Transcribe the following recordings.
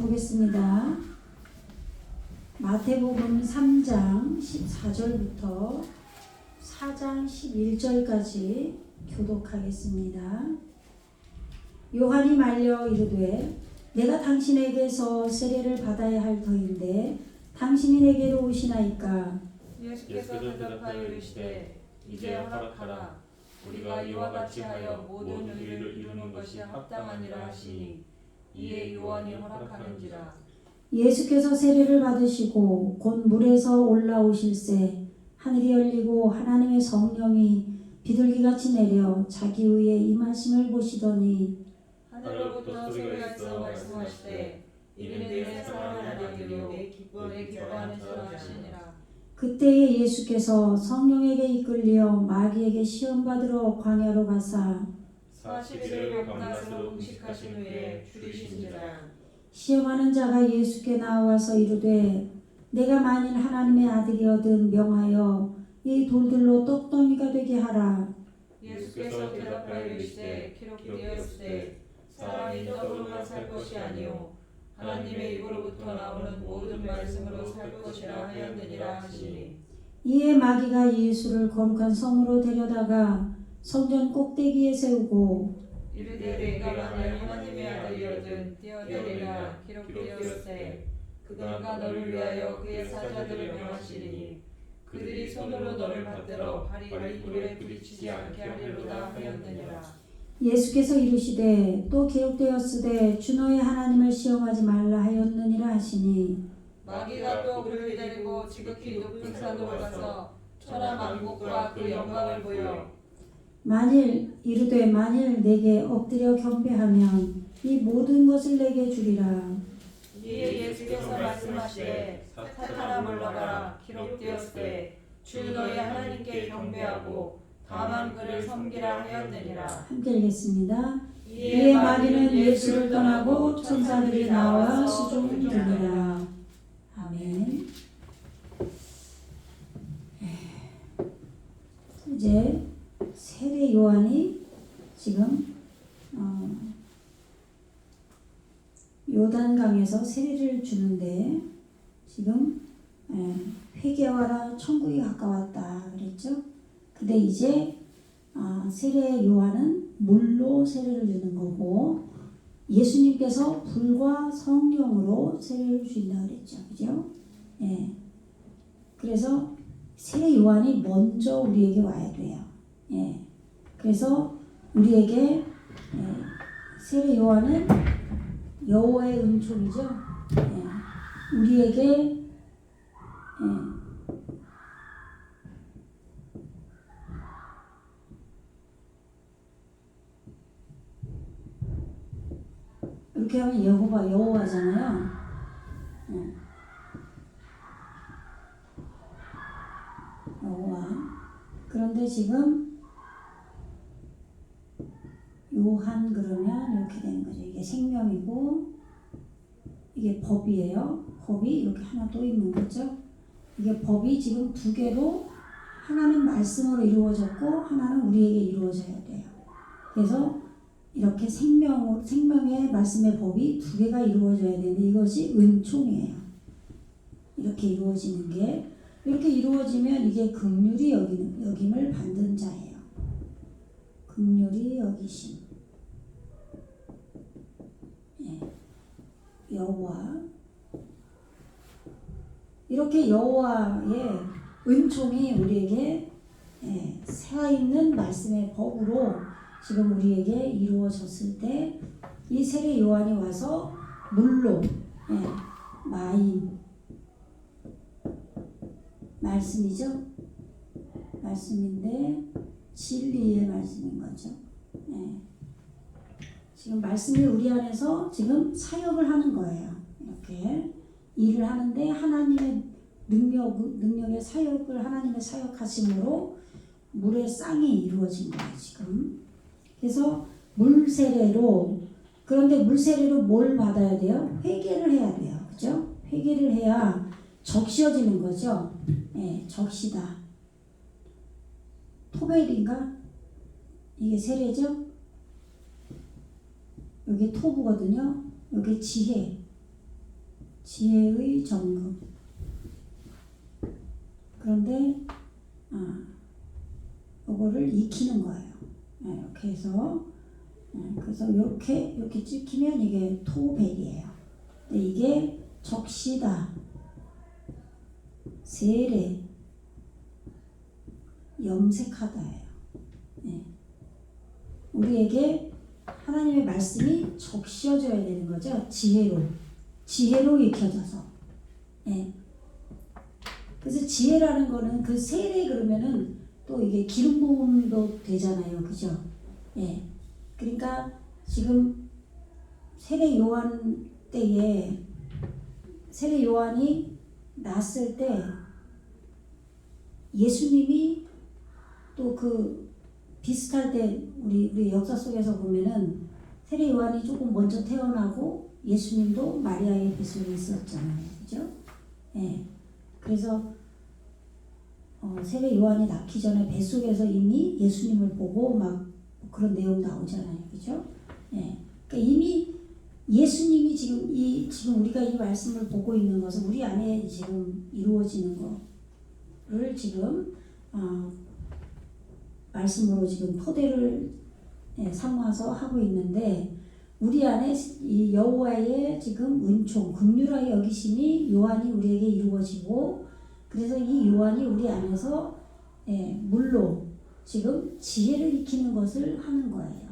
보겠습니다. 마태복음 3장 14절부터 4장 11절까지 교독하겠습니다. 요한이 말려 이르되 내가 당신에게서 세례를 받아야 할 터인데 당신이 내게로 오시나이까? 예수께서 대답하여 이르시되 이제 허락하라. 우리가 이와 같이 하여 모든 의를 이루는 것이 합당하니라 하시니 이에 요한이 허락하는지라. 예수께서 세례를 받으시고 곧 물에서 올라오실새 하늘이 열리고 하나님의 성령이 비둘기같이 내려 자기 위에 임하심을 보시더니 하늘로부터 소리가 있어 말씀하시되 이는 내 사랑하는 아들이요 내 기뻐하는 자라 하시니라. 그때에 예수께서 성령에게 이끌려 마귀에게 시험받으러 광야로 가사 40일을 밤낮으로 음식하신 후에 줄이신지라. 시험하는 자가 예수께 나와서 이르되 내가 만일 하나님의 아들이거든 명하여 이 돌들로 떡덩이가 되게 하라. 예수께서 대답하여 이르시되 기록되었으되 사람이 떡으로만 살 것이 아니요 하나님의 입으로부터 나오는 모든 말씀으로 살 것이라 하였느니라 하시니. 이에 마귀가 예수를 거룩한 성으로 데려다가 성전 꼭대기에 세우고 이르되 내가 만일 하나님의 아들이거든 뛰어내리라. 기록되었으되 그가 너를 위하여 그의 사자들을 명하시리니 그들이 손으로 너를 받들어 발이 돌에 부딪히지 않게 하리로다 하였느니라. 예수께서 이르시되 또 기록되었으되 주 너의 하나님을 시험하지 말라 하였느니라 하시니 마귀가 또 그를 데리고 지극히 높은 산으로 가서 천하 만국과 그 영광을 보여 이르되 만일 내게 엎드려 경배하면 이 모든 것을 내게 주리라. 이에 예수께서 말씀하시되 사탄아 물러가라. 기록되었으되 주 너희 하나님께 경배하고 다만 그를 섬기라 하였느니라. 함께 읽겠습니다. 이에 마귀는 예수를 떠나고 천사들이 나와 수종드리라. 아멘. 이제 세례 요한이 지금 요단강에서 세례를 주는데 지금 회개하라 천국이 가까웠다 그랬죠. 근데 이제 세례 요한은 물로 세례를 주는 거고 예수님께서 불과 성령으로 세례를 주신다 그랬죠. 그죠? 예. 그래서 세례 요한이 먼저 우리에게 와야 돼요. 예. 그래서 우리에게 세례 요한은 여호와의 은총이죠. 예. 우리에게 이렇게 하면 여호와잖아요. 여호와. 그런데 지금 요한 그러면 이렇게 되는 거죠. 이게 생명이고 이게 법이에요. 법이 이렇게 하나 또 있는 거죠. 이게 법이 지금 두 개로 하나는 말씀으로 이루어졌고 하나는 우리에게 이루어져야 돼요. 그래서 이렇게 생명의 말씀의 법이 두 개가 이루어져야 되는데 이것이 은총이에요. 이렇게 이루어지는 게 이렇게 이루어지면 이게 긍휼이 여김을 받는 자예요. 긍휼이 여기심. 예. 여호와. 이렇게 여호와의 은총이 우리에게 살아있는 말씀의 법으로 지금 우리에게 이루어졌을 때 이 세례 요한이 와서 물로 마임 말씀이죠. 말씀인데 진리의 말씀인 거죠. 지금 말씀이 우리 안에서 지금 사역을 하는 거예요. 이렇게 일을 하는데 하나님의 능력의 사역을 하나님의 사역하심으로 물의 쌍이 이루어진 거예요. 지금. 그래서 물세례로 그런데 물세례로 뭘 받아야 돼요? 회개를 해야 돼요. 그죠? 회개를 해야 적셔지는 거죠. 적시다. 토벨인가? 이게 세례죠? 여기 토부거든요. 여기 지혜. 지혜의 정금. 그런데 이거를 익히는 거예요. 이렇게 해서 그래서 이렇게 찍히면 이게 토백이에요. 근데 이게 적시다, 세례, 염색하다예요. 우리에게 하나님의 말씀이 적셔져야 되는 거죠. 지혜로 익혀져서. 그래서 지혜라는 거는 그 세례 그러면은 또 이게 기름 부음도 되잖아요. 그죠? 그러니까 지금 세례 요한 때에 세례 요한이 났을 때 예수님이 또 그 비슷할 때 우리 역사 속에서 보면은 세례 요한이 조금 먼저 태어나고 예수님도 마리아의 뱃속에 있었잖아요. 그죠? 그래서 세례 요한이 낳기 전에 뱃속에서 이미 예수님을 보고 막 그런 내용 나오잖아요. 그죠? 그러니까 이미 예수님이 지금 우리가 이 말씀을 보고 있는 것은 우리 안에 지금 이루어지는 거를 지금 말씀으로 지금 토대를 삼아서 하고 있는데 우리 안에 이 여호와의 지금 은총, 긍휼하여 여기심이 요한이 우리에게 이루어지고 그래서 이 요한이 우리 안에서 물로 지금 지혜를 익히는 것을 하는 거예요.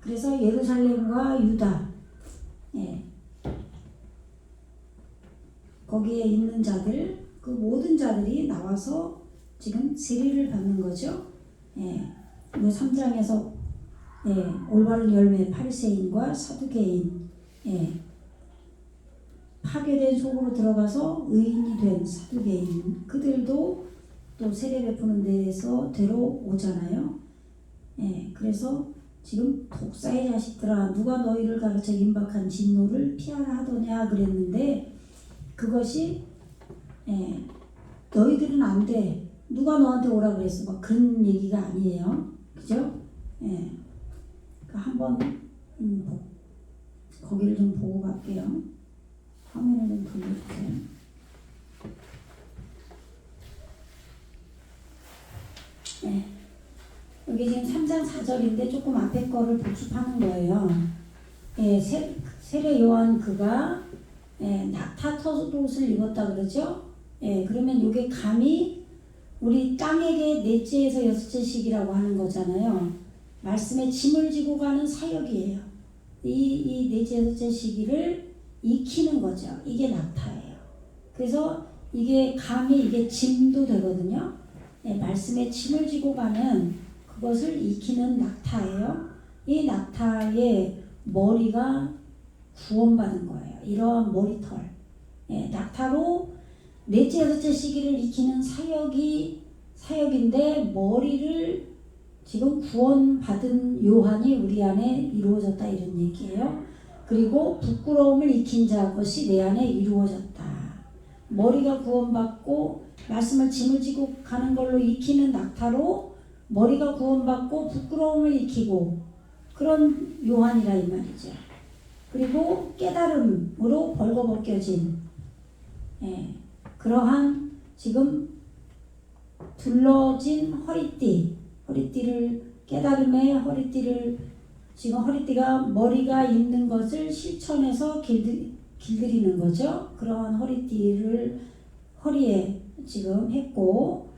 그래서 예루살렘과 유다 거기에 있는 자들 그 모든 자들이 나와서 지금 세례를 받는 거죠. 3장에서 올바른 열매 바리새인과 사두개인 파괴된 속으로 들어가서 의인이 된 사두개인 그들도 또 세례 베푸는 데에서 데려오잖아요. 그래서 지금 독사의 자식들아 누가 너희를 가르쳐 임박한 진노를 피하라 하더냐 그랬는데 그것이 너희들은 안 돼. 누가 너한테 오라 그랬어. 막 그런 얘기가 아니에요. 그죠? 한번 거기를 좀 보고 갈게요. 화면을 좀 돌려주세요. 여기 지금 3장 4절인데 조금 앞에 거를 복습하는 거예요. 세례 요한 그가 낙타털옷을 입었다 그러죠? 그러면 이게 감히 우리 땅에게 넷째에서 여섯째씩이라고 하는 거잖아요. 말씀에 짐을 지고 가는 사역이에요. 이 넷째 여섯째 시기를 익히는 거죠. 이게 낙타예요. 그래서 이게 감히 이게 짐도 되거든요. 말씀에 짐을 지고 가는 그것을 익히는 낙타예요. 이 낙타의 머리가 구원받은 거예요. 이러한 머리털. 낙타로 넷째 여섯째 시기를 익히는 사역인데 머리를 지금 구원받은 요한이 우리 안에 이루어졌다 이런 얘기예요. 그리고 부끄러움을 익힌 자 것이 내 안에 이루어졌다. 머리가 구원받고 말씀을 짐을 지고 가는 걸로 익히는 낙타로 머리가 구원받고 부끄러움을 익히고 그런 요한이라 이 말이죠. 그리고 깨달음으로 벌거벗겨진 그러한 지금 둘러진 허리띠를 깨달음의 허리띠를 지금 허리띠가 머리가 있는 것을 실천해서 길들이는 거죠. 그러한 허리띠를 허리에 지금 했고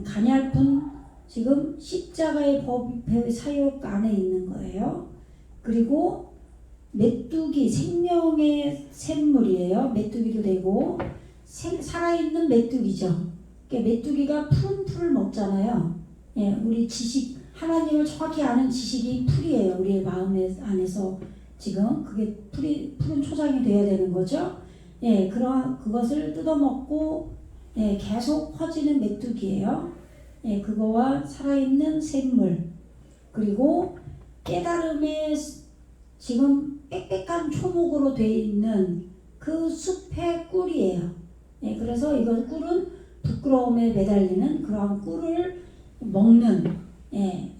가냘픈 지금 십자가의 법의 사역 안에 있는 거예요. 그리고 메뚜기 생명의 샘물이에요. 메뚜기도 되고 살아있는 메뚜기죠. 메뚜기가 푸른 풀을 먹잖아요. 우리 지식 하나님을 정확히 아는 지식이 풀이에요. 우리의 마음 안에서 지금 그게 푸른 초장이 돼야 되는 거죠. 그것을 뜯어먹고 계속 퍼지는 메뚜기예요. 그거와 살아있는 샘물 그리고 깨달음의 지금 빽빽한 초목으로 되어 있는 그 숲의 꿀이에요. 그래서 이건 꿀은 부끄러움에 매달리는 그러한 꿀을 먹는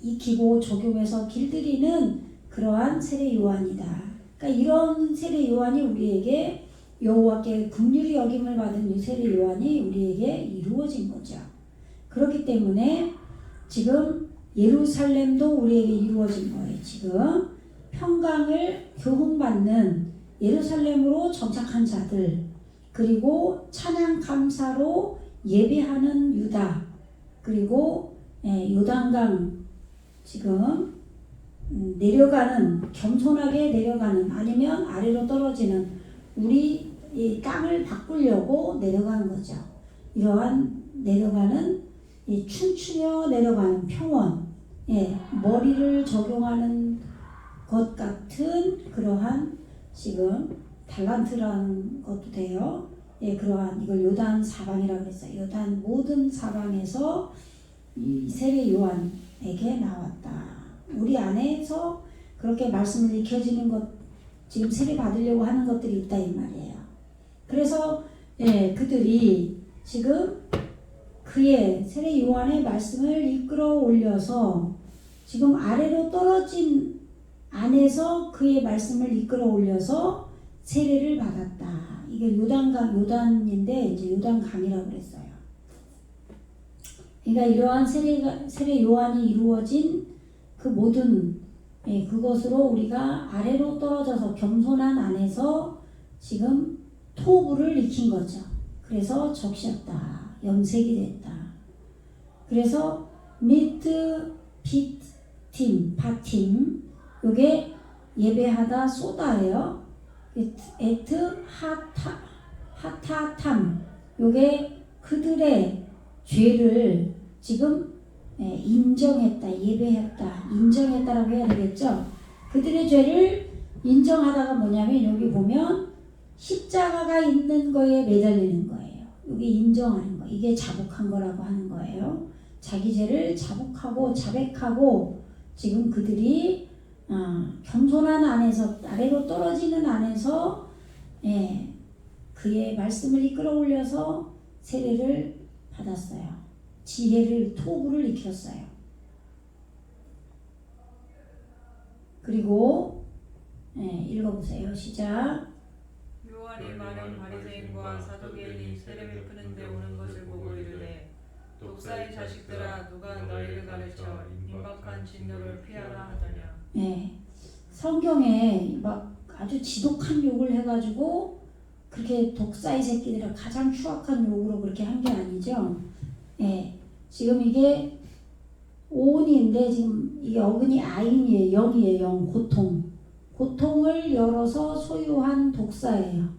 익히고 적용해서 길들이는 그러한 세례 요한이다. 그러니까 이런 세례 요한이 우리에게 여호와께 긍휼히 여김을 받은 세례 요한이 우리에게 이루어진 거죠. 그렇기 때문에 지금 예루살렘도 우리에게 이루어진 거예요. 지금 평강을 교훈받는 예루살렘으로 정착한 자들, 그리고 찬양 감사로 예배하는 유다, 그리고 요단강 지금 내려가는, 겸손하게 내려가는, 아니면 아래로 떨어지는, 우리 이 땅을 바꾸려고 내려가는 거죠. 이러한 내려가는, 이 춤추며 내려가는 평원, 머리를 적용하는 것 같은 그러한 지금 달란트라는 것도 돼요. 그러한, 이걸 요단 사방이라고 했어요. 요단 모든 사방에서 이 세례 요한에게 나왔다. 우리 안에서 그렇게 말씀을 익혀지는 것, 지금 세례 받으려고 하는 것들이 있다 이 말이에요. 그래서 그들이 지금 그의 세례 요한의 말씀을 이끌어 올려서 지금 아래로 떨어진 안에서 그의 말씀을 이끌어 올려서 세례를 받았다. 이게 요단강, 요단인데 이제 요단강이라고 그랬어요. 그러니까 이러한 세례 요한이 이루어진 그 모든 그것으로 우리가 아래로 떨어져서 겸손한 안에서 지금 토부를 익힌 거죠. 그래서 적셨다. 염색이 됐다. 그래서 미트 비팀 바팀, 요게 예배하다 쏘다예요. 에트 하타탐, 요게 그들의 죄를 지금 인정했다, 예배했다, 인정했다라고 해야 되겠죠. 그들의 죄를 인정하다가 뭐냐면 여기 보면 십자가가 있는 거에 매달리는 거예요. 이게 인정하는 거, 이게 자복한 거라고 하는 거예요. 자기 죄를 자복하고 자백하고 지금 그들이 겸손한 안에서, 아래로 떨어지는 안에서 그의 말씀을 이끌어 올려서 세례를 받았어요. 지혜를, 토부를 익혔어요. 그리고 읽어보세요. 시작. 요한이 많은 바리새인과 사두개인이 세례 베푸는 데 오는 것을 보고 이르되, 독사의 자식들아, 누가 너희를 가르쳐 임박한 진노를 피하라 하더냐. 성경에 막 아주 지독한 욕을 해가지고 그렇게 독사의 새끼들을 가장 추악한 욕으로 그렇게 한 게 아니죠. 지금 이게 오은인데 지금 이게 어근이 아인이에요. 영이에요. 영. 고통. 고통을 열어서 소유한 독사예요.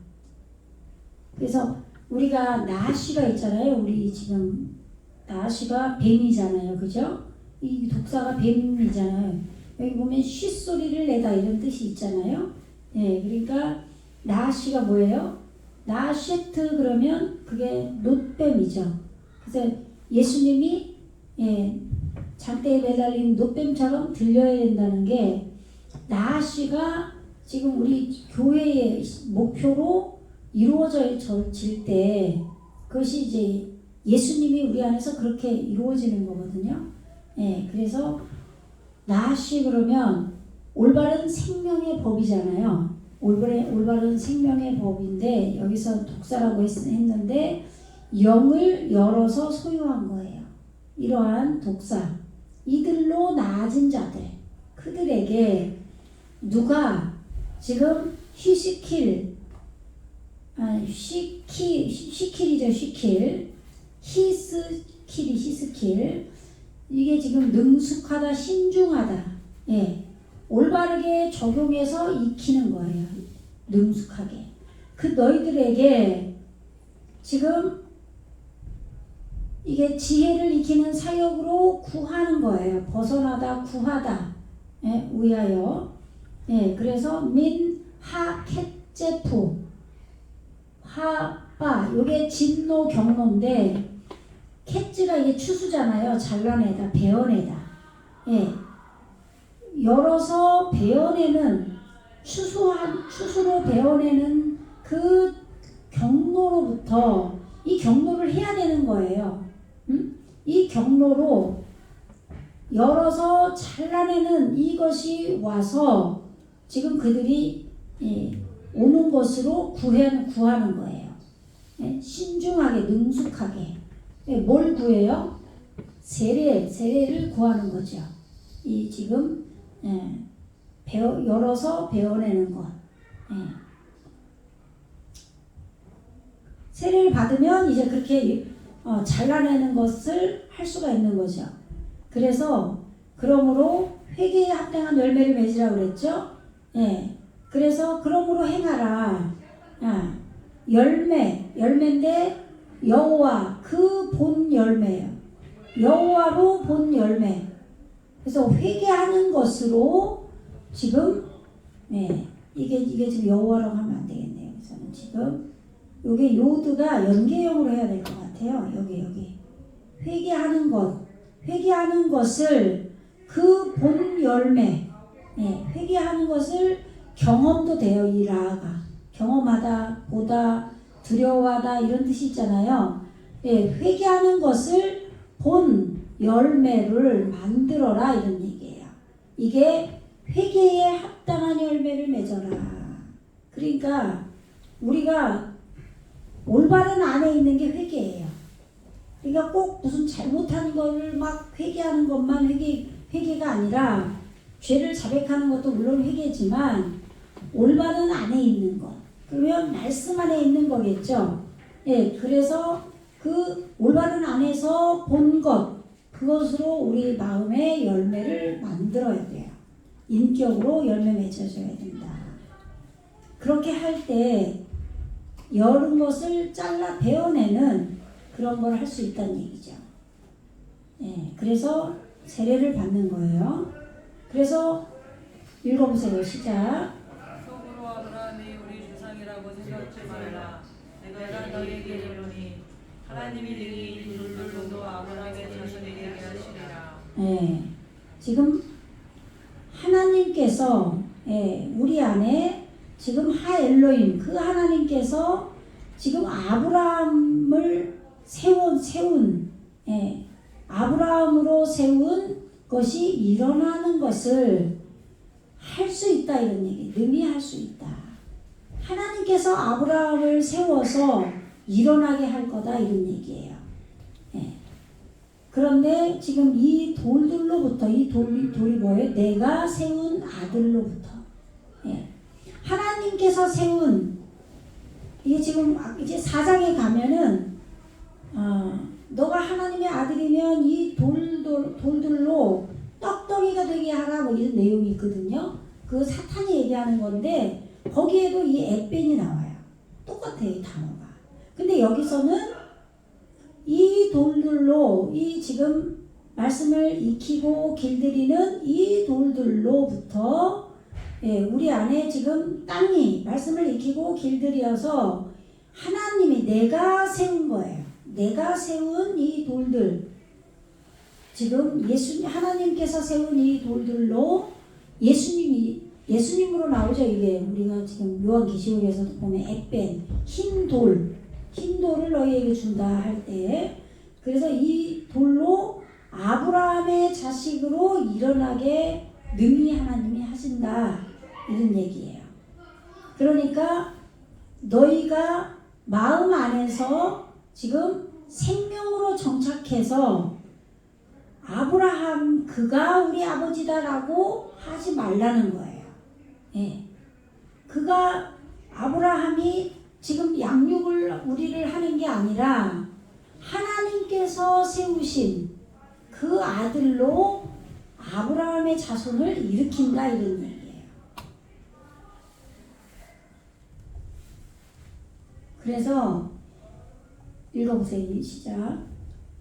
그래서 우리가 나시가 있잖아요. 우리 지금 나시가 뱀이잖아요. 그죠? 이 독사가 뱀이잖아요. 여기 보면 쉿소리를 내다 이런 뜻이 있잖아요. 그러니까 나시가 뭐예요? 나시트 그러면 그게 놋뱀이죠. 그래서 예수님이 장대에 매달린 놋뱀처럼 들려야 된다는 게, 나시가 지금 우리 교회의 목표로 이루어질 때 그것이 이제 예수님이 우리 안에서 그렇게 이루어지는 거거든요. 그래서 나시 그러면 올바른 생명의 법이잖아요. 올바른 생명의 법인데 여기서 독사라고 했는데 영을 열어서 소유한 거예요. 이러한 독사, 이들로 나아진 자들, 그들에게 누가 지금 시킬이죠. 히스킬. 이게 지금 능숙하다, 신중하다. 올바르게 적용해서 익히는 거예요. 능숙하게. 그 너희들에게 지금 이게 지혜를 익히는 사역으로 구하는 거예요. 벗어나다, 구하다. 위하여. 그래서 민 하켓제프 하빠, 요게 진노 경로인데, 캣즈가 이게 추수잖아요. 잘라내다, 베어내다. 열어서 베어내는, 추수로 베어내는 그 경로로부터 이 경로를 해야 되는 거예요. 이 경로로 열어서 잘라내는 이것이 와서 지금 그들이 오는 것으로 구하는 거예요. 예? 신중하게 능숙하게. 예, 뭘 구해요? 세례를 구하는 거죠. 이 지금 열어서 배워내는 것. 예. 세례를 받으면 이제 그렇게 잘라내는 것을 할 수가 있는 거죠. 그래서 그러므로 회개에 합당한 열매를 맺으라고 그랬죠. 예. 그래서 그러므로 행하라. 열매인데 여호와 그 본 열매예요. 여호와로 본 열매. 그래서 회개하는 것으로 지금 이게 지금 여호와라고 하면 안 되겠네요. 그래서는 지금 요게 요드가 연계형으로 해야 될 것 같아요. 여기 회개하는 것을 그 본 열매. 회개하는 것을 경험도 돼요. 이 라가 경험하다, 보다, 두려워하다 이런 뜻이 있잖아요. 회개하는 것을 본 열매를 만들어라 이런 얘기예요. 이게 회개에 합당한 열매를 맺어라. 그러니까 우리가 올바른 안에 있는 게 회개예요. 그러니까 꼭 무슨 잘못한 거를 막 회개하는 것만 회개가 아니라 죄를 자백하는 것도 물론 회개지만 올바른 안에 있는 것. 그러면 말씀 안에 있는 거겠죠. 그래서 그 올바른 안에서 본 것, 그것으로 우리 마음의 열매를 만들어야 돼요. 인격으로 열매 맺어줘야 된다. 그렇게 할 때 여른 것을 잘라 베어내는 그런 걸 할 수 있다는 얘기죠. 그래서 세례를 받는 거예요. 그래서 읽어보세요. 시작. 속으로 아브라함이 우리 조상이라고 생각지 말라. 내가 너희에게 이르노니 하나님이 너희 둘로도 아브라함의 자손이 되게 하시리라. 지금 하나님께서 우리 안에 지금 하엘로임 그 하나님께서 지금 아브라함을 세운 아브라함으로 세운 것이 일어나는 것을 할 수 있다 이런 얘기. 능히 할 수 있다. 하나님께서 아브라함을 세워서 일어나게 할 거다 이런 얘기예요. 그런데 지금 이 돌들로부터 이 돌이 뭐예요? 내가 세운 아들로부터. 하나님께서 세운 이게 지금 이제 4장에 가면은 너가 하나님의 아들이면 이 돌들로 떡덩이가 되게 하라 뭐 이런 내용이 있거든요. 그 사탄이 얘기하는 건데 거기에도 이 엣벤이 나와요. 똑같아요 이 단어가. 근데 여기서는 이 돌들로 이 지금 말씀을 익히고 길들이는 이 돌들로부터 우리 안에 지금 땅이 말씀을 익히고 길들여서 하나님이 내가 세운 거예요. 내가 세운 이 돌들 지금 하나님께서 세운 이 돌들로 예수님으로 나오죠. 이게 우리가 지금 요한계시록에서도 보면 엣벤 흰 돌을 너희에게 준다 할 때 그래서 이 돌로 아브라함의 자식으로 일어나게 능히 하나님이 하신다 이런 얘기예요. 그러니까 너희가 마음 안에서 지금 생명으로 정착해서 아브라함 그가 우리 아버지다라고 하지 말라는 거예요. 그가 아브라함이 지금 양육을 우리를 하는 게 아니라 하나님께서 세우신 그 아들로 아브라함의 자손을 일으킨다 이런 얘기예요. 그래서 읽어보세요. 시작.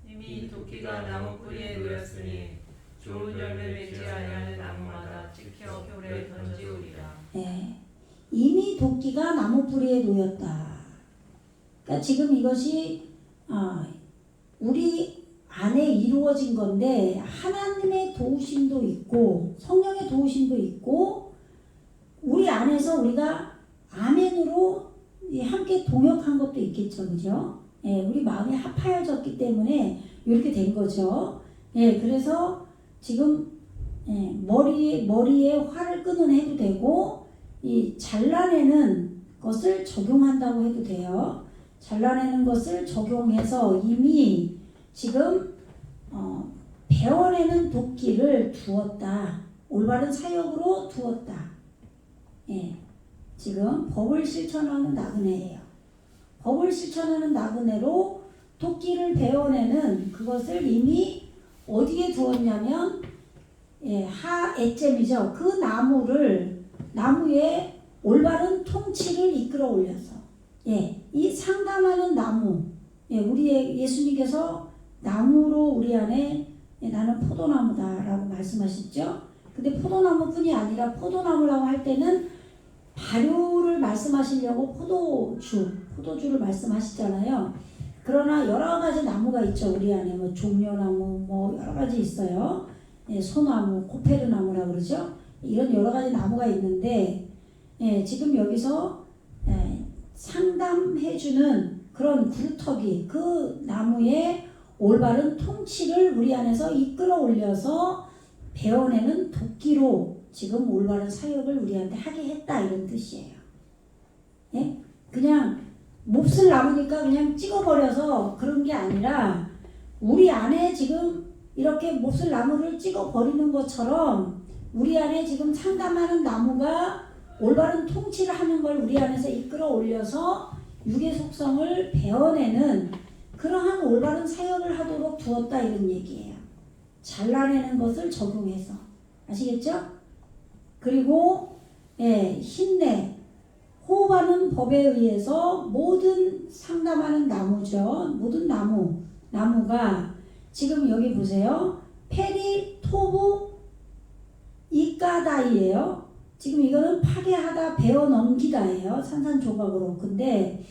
이미 도끼가 나무 뿌리에 놓였으니 좋은 열매 맺지 아니하는 나무마다 지켜 불에 던지우리라. 이미 도끼가 나무 뿌리에 놓였다. 그러니까 지금 이것이 우리 안에 이루어진 건데 하나님의 도우심도 있고 성령의 도우심도 있고 우리 안에서 우리가 아멘으로 함께 동역한 것도 있겠죠. 그죠? 우리 마음이 합하여졌기 때문에 이렇게 된 거죠. 그래서 지금 머리에 활을 끄는 해도 되고 이 잘라내는 것을 적용한다고 해도 돼요. 잘라내는 것을 적용해서 이미 지금 베어내는 도끼를 두었다. 올바른 사역으로 두었다. 예, 지금 법을 실천하는 나그네예요. 법을 실천하는 나그네로 도끼를 베어내는 그것을 이미 어디에 두었냐면 하에잼이죠. 그 나무에 올바른 통치를 이끌어 올려서 이 상담하는 나무, 우리의 예수님께서 나무로 우리 안에 나는 포도나무다라고 말씀하셨죠. 근데 포도나무뿐이 아니라 포도나무라고 할 때는 발효를 말씀하시려고 포도주를 말씀하시잖아요. 그러나 여러 가지 나무가 있죠. 우리 안에 뭐 종려나무 뭐 여러 가지 있어요. 소나무, 코페르나무라고 그러죠. 이런 여러 가지 나무가 있는데 지금 여기서 상담해주는 그런 구루터기, 그 나무의 올바른 통치를 우리 안에서 이끌어 올려서 베어내는 도끼로 지금 올바른 사역을 우리한테 하게 했다, 이런 뜻이에요. 그냥 몹쓸 나무니까 그냥 찍어버려서 그런 게 아니라 우리 안에 지금 이렇게 몹쓸 나무를 찍어버리는 것처럼 우리 안에 지금 상담하는 나무가 올바른 통치를 하는 걸 우리 안에서 이끌어 올려서 육의 속성을 베어내는 그러한 올바른 사역을 하도록 두었다, 이런 얘기예요. 잘라내는 것을 적용해서. 아시겠죠? 그리고 힘내, 호흡하는 법에 의해서 모든 상담하는 나무죠. 모든 나무가 지금 여기 보세요. 페리토브 이까다이예요. 지금 이거는 파괴하다, 베어 넘기다예요. 산산조각으로. 근데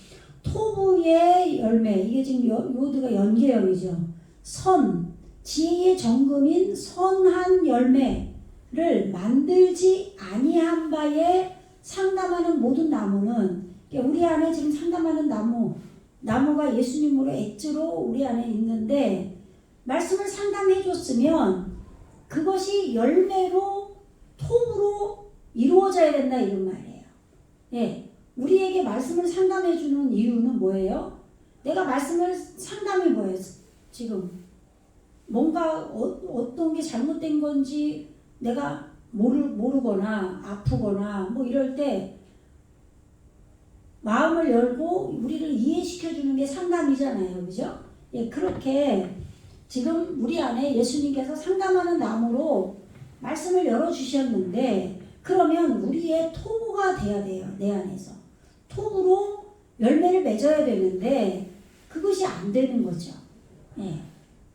토부의 열매, 이게 지금 요드가 연계형이죠. 지혜의 정금인 선한 열매를 만들지 아니한 바에 상담하는 모든 나무는, 우리 안에 지금 상담하는 나무가 예수님으로 엣지로 우리 안에 있는데 말씀을 상담해 줬으면 그것이 열매로 톱으로 이루어져야 된다, 이런 말이에요. 우리에게 말씀을 상담해 주는 이유는 뭐예요? 내가 말씀을 상담이 뭐예요? 지금 뭔가 어떤 게 잘못된 건지 내가 모르거나 아프거나 뭐 이럴 때 마음을 열고 우리를 이해시켜 주는 게 상담이잖아요. 그죠? 그렇게 지금 우리 안에 예수님께서 상담하는 나무로 말씀을 열어주셨는데, 그러면 우리의 토부가 돼야 돼요. 내 안에서 톱으로 열매를 맺어야 되는데 그것이 안 되는 거죠.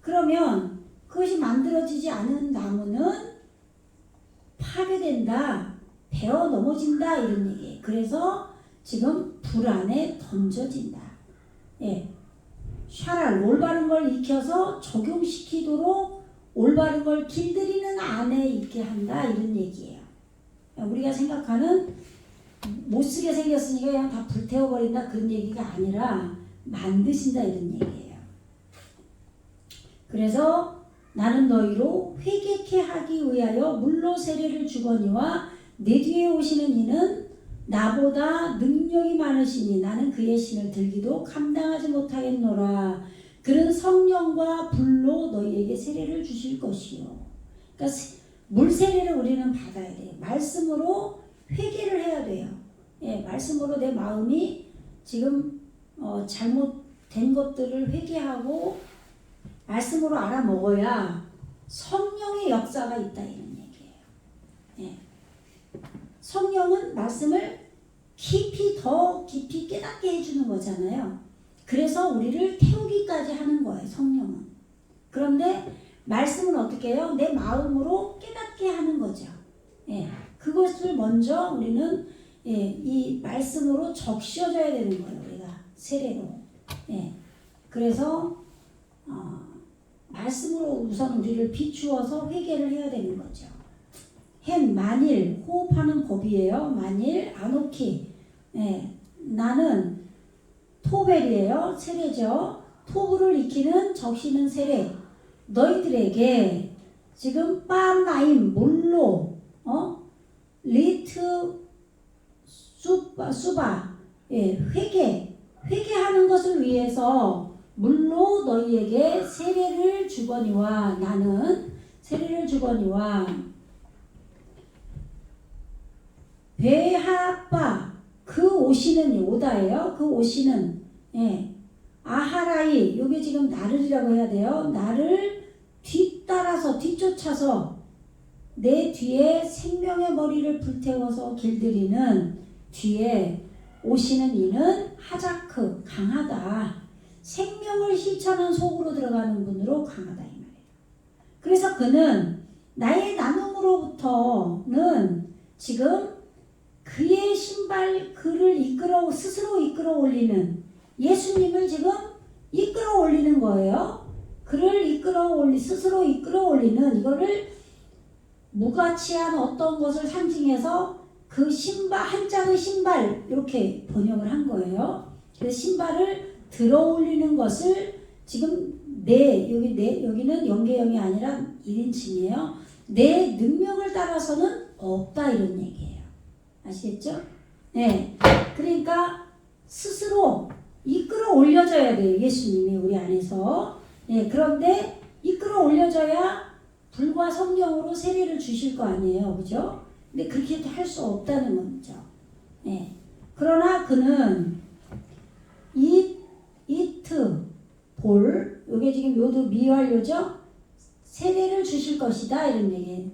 그러면 그것이 만들어지지 않은 나무는 파괴된다, 베어 넘어진다, 이런 얘기예요. 그래서 지금 불 안에 던져진다. 샤랄, 올바른 걸 익혀서 적용시키도록 올바른 걸 길들이는 안에 있게 한다, 이런 얘기예요. 우리가 생각하는 못쓰게 생겼으니까 그냥 다 불태워버린다, 그런 얘기가 아니라 만드신다, 이런 얘기예요. 그래서 나는 너희로 회개케 하기 위하여 물로 세례를 주거니와 내 뒤에 오시는 이는 나보다 능력이 많으시니 나는 그의 신을 들기도 감당하지 못하겠노라. 그는 성령과 불로 너희에게 세례를 주실 것이요. 그러니까 물 세례를 우리는 받아야 돼요. 말씀으로 회개를 해야 돼요. 말씀으로 내 마음이 지금 잘못된 것들을 회개하고 말씀으로 알아먹어야 성령의 역사가 있다, 이런 얘기예요. 성령은 말씀을 더 깊이 깨닫게 해주는 거잖아요. 그래서 우리를 태우기까지 하는 거예요, 성령은. 그런데 말씀은 어떻게 해요? 내 마음으로 깨닫게 하는 거죠. 그것을 먼저 우리는 이 말씀으로 적셔줘야 되는 거예요, 우리가 세례로. 그래서 말씀으로 우선 우리를 비추어서 회개를 해야 되는 거죠. 만일, 호흡하는 법이에요. 만일, 아노키. 나는 토벨이에요. 세례죠. 토부를 익히는 적시는 세례. 너희들에게 지금 빰나임, 물로, 리트 수바, 회개하는 것을 위해서 물로 너희에게 세례를 주거니와 나는 세례를 주거니와 베하빠 그 오시는 오다예요. 그 오시는 아하라이 요게 지금 나를이라고 해야 돼요. 나를 뒤따라서 뒤쫓아서 내 뒤에 생명의 머리를 불태워서 길들이는 뒤에 오시는 이는 하자크 강하다. 생명을 실천한 속으로 들어가는 분으로 강하다 이 말이에요. 그래서 그는 나의 나눔으로부터는 지금 그의 신발 그를 스스로 이끌어 올리는 예수님을 지금 이끌어 올리는 거예요. 그를 스스로 이끌어 올리는 이거를 무가치한 어떤 것을 상징해서 그 신발 한 짝의 신발 이렇게 번역을 한 거예요. 그래서 신발을 들어 올리는 것을 지금 여기는 연계형이 아니라 1인칭이에요. 내 능력을 따라서는 없다 이런 얘기예요. 아시겠죠? 네. 그러니까 스스로 이끌어 올려져야 돼요. 예수님이 우리 안에서. 네. 그런데 이끌어 올려져야 불과 성령으로 세례를 주실 거 아니에요. 그죠? 근데 그렇게 할 수 없다는 거죠. 네. 그러나 그는 이트 볼 요게 지금 요도 미완료죠? 세례를 주실 것이다 이런 얘기.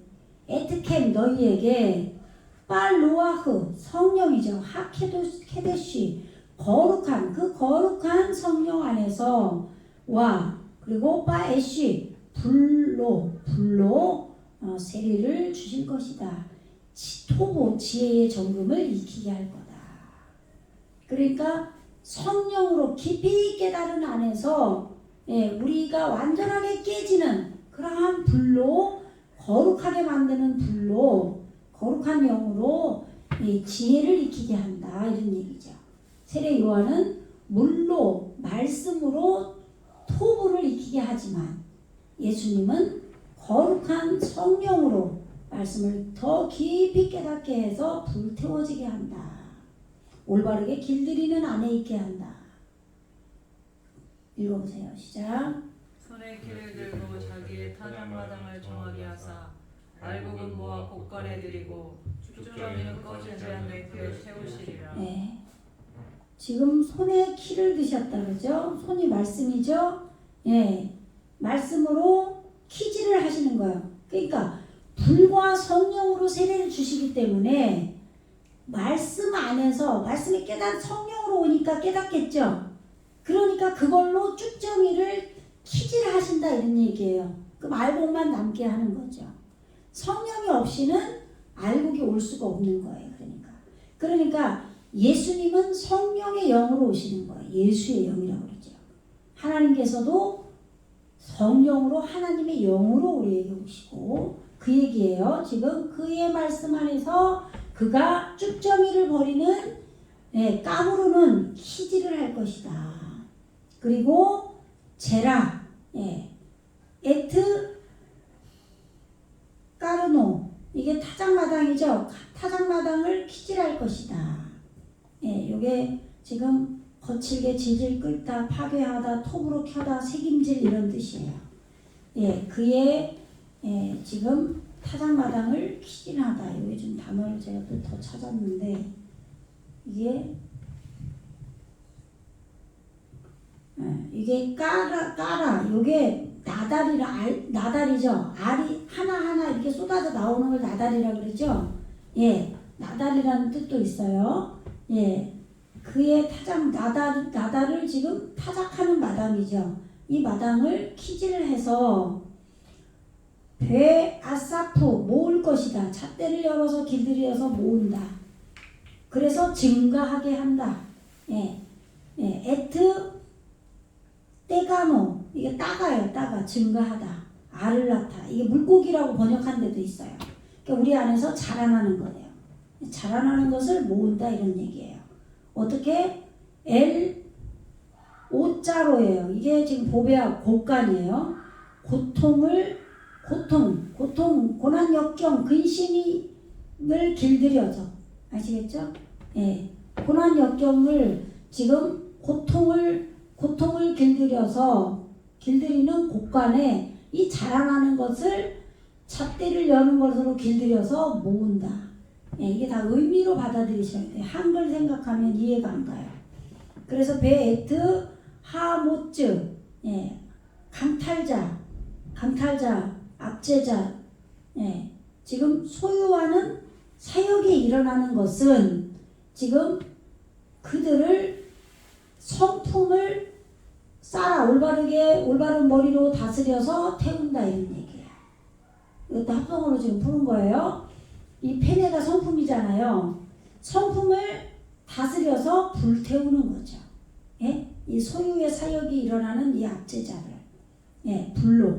에트캠 너희에게 빨로아흐 성령이죠. 하케데시 거룩한 그 거룩한 성령 안에서 와 그리고 빠에시 불로 세례를 주실 것이다. 토보 지혜의 정금을 익히게 할 거다. 그러니까 성령으로 깊이 깨달은 안에서 우리가 완전하게 깨지는 그러한 불로 거룩하게 만드는 불로 거룩한 영으로 지혜를 익히게 한다 이런 얘기죠. 세례 요한은 물로 말씀으로 토부를 익히게 하지만 예수님은 거룩한 성령으로 말씀을 더 깊이 깨닫게 해서 불태워지게 한다. 올바르게 길들이는 안에 있게 한다. 읽어보세요. 시작. 손에 키를 들고 자기의 타작마당을 정하게 하사 알곡은 모아 곳간에 들이고 쭉정이는 꺼지지 않는 그에 세우시리라. 네. 지금 손에 키를 드셨다 그러죠? 손이 말씀이죠? 예. 말씀으로 키질을 하시는 거예요. 그러니까 불과 성령으로 세례를 주시기 때문에 말씀 안에서 말씀이 성령으로 오니까 깨닫겠죠. 그러니까 그걸로 쭉정이를 키질하신다 이런 얘기예요. 그럼 알곡만 남게 하는 거죠. 성령이 없이는 알곡이 올 수가 없는 거예요. 그러니까 예수님은 성령의 영으로 오시는 거예요. 예수의 영이라고 그러죠. 하나님께서도 성령으로 하나님의 영으로 우리에게 오시고 그 얘기예요. 지금 그의 말씀 안에서 그가 쭉정이를 버리는 까부르는 키질을 할 것이다. 그리고 제라 에트 까르노 이게 타작마당이죠. 타작마당을 키질할 것이다. 요게 지금 거칠게 질질 끓다 파괴하다 톱으로 켜다 새김질 이런 뜻이에요. 그의 지금 타작마당을 키질하다. 요게 좀 단어를 제가 또 더 찾았는데 이게 까라 요게 나달이죠. 알이 하나하나 이렇게 쏟아져 나오는 걸 나달이라 그러죠. 나달이라는 뜻도 있어요. 그의 나달을 지금 타작하는 마당이죠. 이 마당을 키질을 해서 아사프 모을 것이다. 잣대를 열어서 길들여서 모은다. 그래서 증가하게 한다. 에트 떼가노 이게 따가 증가하다. 알을 낳다. 이게 물고기라고 번역한 데도 있어요. 그러니까 우리 안에서 자라나는 거예요. 자라나는 것을 모은다 이런 얘기예요. 어떻게? 오자로예요. 이게 지금 보배와 곳간이에요. 고난 역경 근심을 길들여서 아시겠죠? 고난 역경을 지금 고통을 길들이는 곳간에 이 자라나는 것을 잣대를 여는 것으로 길들여서 모은다. 예, 이게 다 의미로 받아들이셔야 돼요. 한글 생각하면 이해가 안 가요. 그래서 베에트 하모츠, 예, 강탈자, 압제자, 예, 지금 소유하는 사역이 일어나는 것은 지금 그들을 성품을 쌓아 올바른 머리로 다스려서 태운다 이런 얘기야. 이것도 합성어로 지금 푸는 거예요. 이 페네가 성품이잖아요. 성품을 다스려서 불태우는 거죠. 예? 이 소유의 사역이 일어나는 이 압제자를, 예, 불로,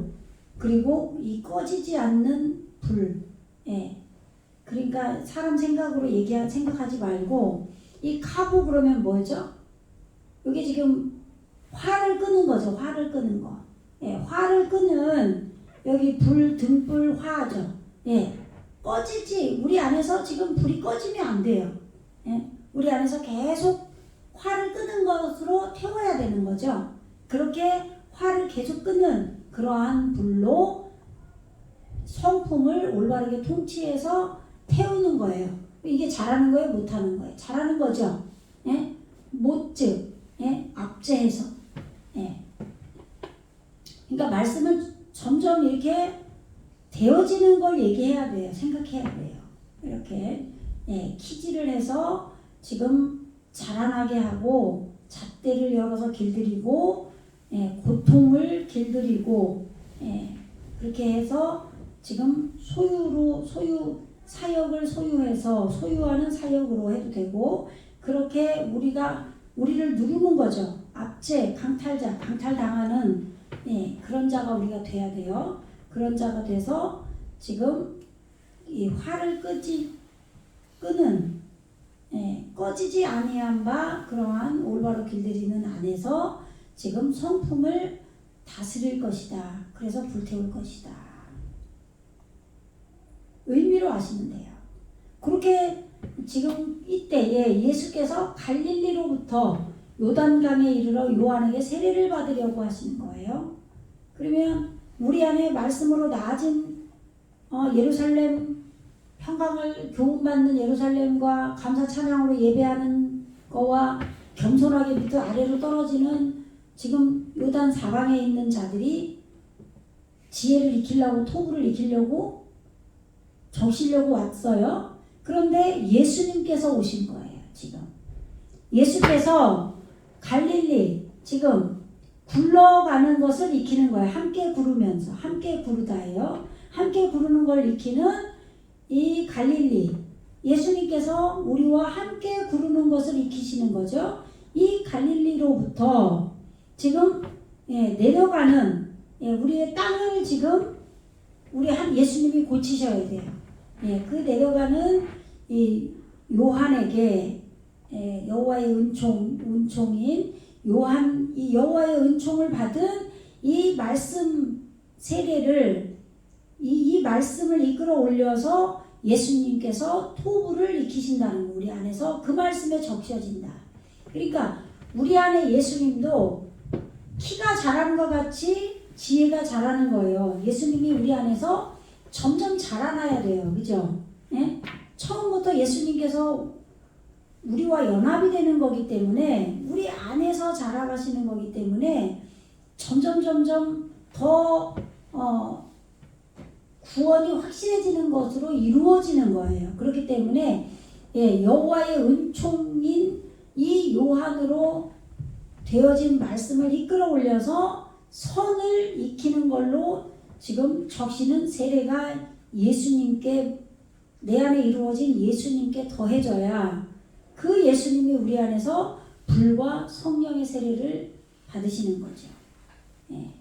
그리고 이 꺼지지 않는 불, 예. 그러니까 사람 생각으로 생각하지 말고 이 카보 그러면 뭐죠? 이게 지금 화를 끄는 거죠. 화를 끄는 거. 예, 화를 끄는 여기 불, 등불, 화죠. 예, 꺼지지. 우리 안에서 지금 불이 꺼지면 안 돼요. 예, 우리 안에서 계속 화를 끄는 것으로 태워야 되는 거죠. 그렇게 화를 계속 끄는 그러한 불로 성품을 올바르게 통치해서 태우는 거예요. 이게 잘하는 거예요? 못하는 거예요? 잘하는 거죠. 예? 못즉, 예? 압제해서. 예. 그러니까 말씀은 점점 이렇게 되어지는 걸 얘기해야 돼요. 생각해야 돼요. 이렇게, 예, 키질을 해서 지금 자라나게 하고 잣대를 열어서 길들이고, 예, 고통을 길들이고, 예, 그렇게 해서 지금 사역을 소유해서 소유하는 사역으로 해도 되고, 그렇게 우리를 누르는 거죠. 압제, 강탈당하는, 예, 그런 자가 우리가 돼야 돼요. 그런 자가 돼서 지금 이 화를 끄는, 예, 꺼지지 아니한 바 그러한 올바로 길들이는 안에서 지금 성품을 다스릴 것이다. 그래서 불태울 것이다. 의미로 아시면 돼요. 그렇게 지금 이때에 예수께서 갈릴리로부터 요단강에 이르러 요한에게 세례를 받으려고 하시는 거예요. 그러면 우리 안에 말씀으로 나아진 예루살렘, 평강을 교훈받는 예루살렘과 감사 찬양으로 예배하는 거와 겸손하게 밑으로 아래로 떨어지는 지금 요단 사방에 있는 자들이 지혜를 익히려고, 토부를 익히려고 적시려고 왔어요. 그런데 예수님께서 오신 거예요. 지금 예수께서 갈릴리 지금 굴러가는 것을 익히는 거예요. 함께 구르면서, 함께 구르다예요. 함께 구르는 걸 익히는 이 갈릴리, 예수님께서 우리와 함께 구르는 것을 익히시는 거죠. 이 갈릴리로부터 지금, 예, 내려가는, 예, 우리의 땅을 지금 예수님이 고치셔야 돼요. 예, 그 내려가는 이 요한에게, 예, 여호와의 은총인 요한, 이 여호와의 은총을 받은 이 말씀 세례를, 이 말씀을 이끌어 올려서 예수님께서 토부를 익히신다는 거, 우리 안에서 그 말씀에 적셔진다. 그러니까 우리 안에 예수님도 키가 자라는 것 같이 지혜가 자라는 거예요. 예수님이 우리 안에서 점점 자라나야 돼요. 그죠? 예? 처음부터 예수님께서 우리와 연합이 되는 거기 때문에, 우리 안에서 자라가시는 거기 때문에 점점 더 구원이 확실해지는 것으로 이루어지는 거예요. 그렇기 때문에, 예, 여호와의 은총인 이 요한으로 되어진 말씀을 이끌어 올려서 선을 익히는 걸로 지금 적시는 세례가 예수님께, 내 안에 이루어진 예수님께 더해져야 그 예수님이 우리 안에서 불과 성령의 세례를 받으시는 거죠. 예.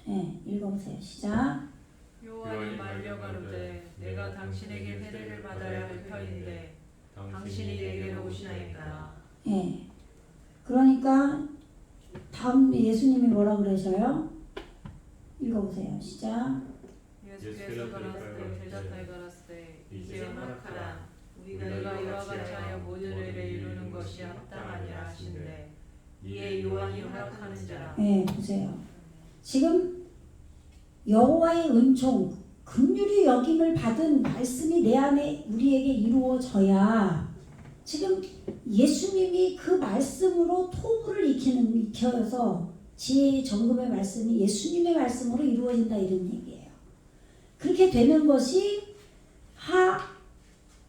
예, 읽어보세요. 시작. 요한이 말려 가로되 내가 당신에게 세례를 받아야 할 터인데 당신이 내게로 오시나이까. 예. 그러니까 다음 예수님이 뭐라 그러셔요? 읽어보세요. 시작. 예수께서 가라사대 제자타에 가라사대 이제 허락하라 우리가 이와 같이 하여 모든 의를 이루는 것이 합당하니라 하신대 이에 요한이 허락하는 자라. 네, 보세요. 지금 여호와의 은총, 긍휼히 여김을 받은 말씀이 내 안에 우리에게 이루어져야 지금 예수님이 그 말씀으로 토부를 익혀서 지혜의 정금의 말씀이 예수님의 말씀으로 이루어진다 이런 얘기예요. 그렇게 되는 것이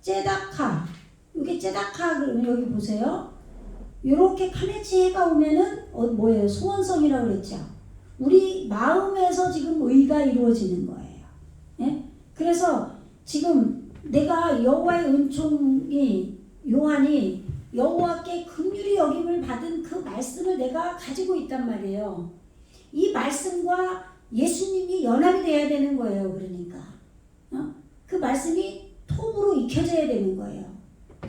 째다카, 이게 째다카 그러면 여기 보세요. 이렇게 카네치 해가 오면은 뭐예요? 소원성이라고 그랬죠. 우리 마음에서 지금 의가 이루어지는 거예요. 예? 그래서 지금 내가 여호와의 은총이 요한이 여호와께 긍휼히 여김을 받은 그 말씀을 내가 가지고 있단 말이에요. 이 말씀과 예수님이 연합이 돼야 되는 거예요. 그러니까 그 말씀이 톱으로 익혀져야 되는 거예요.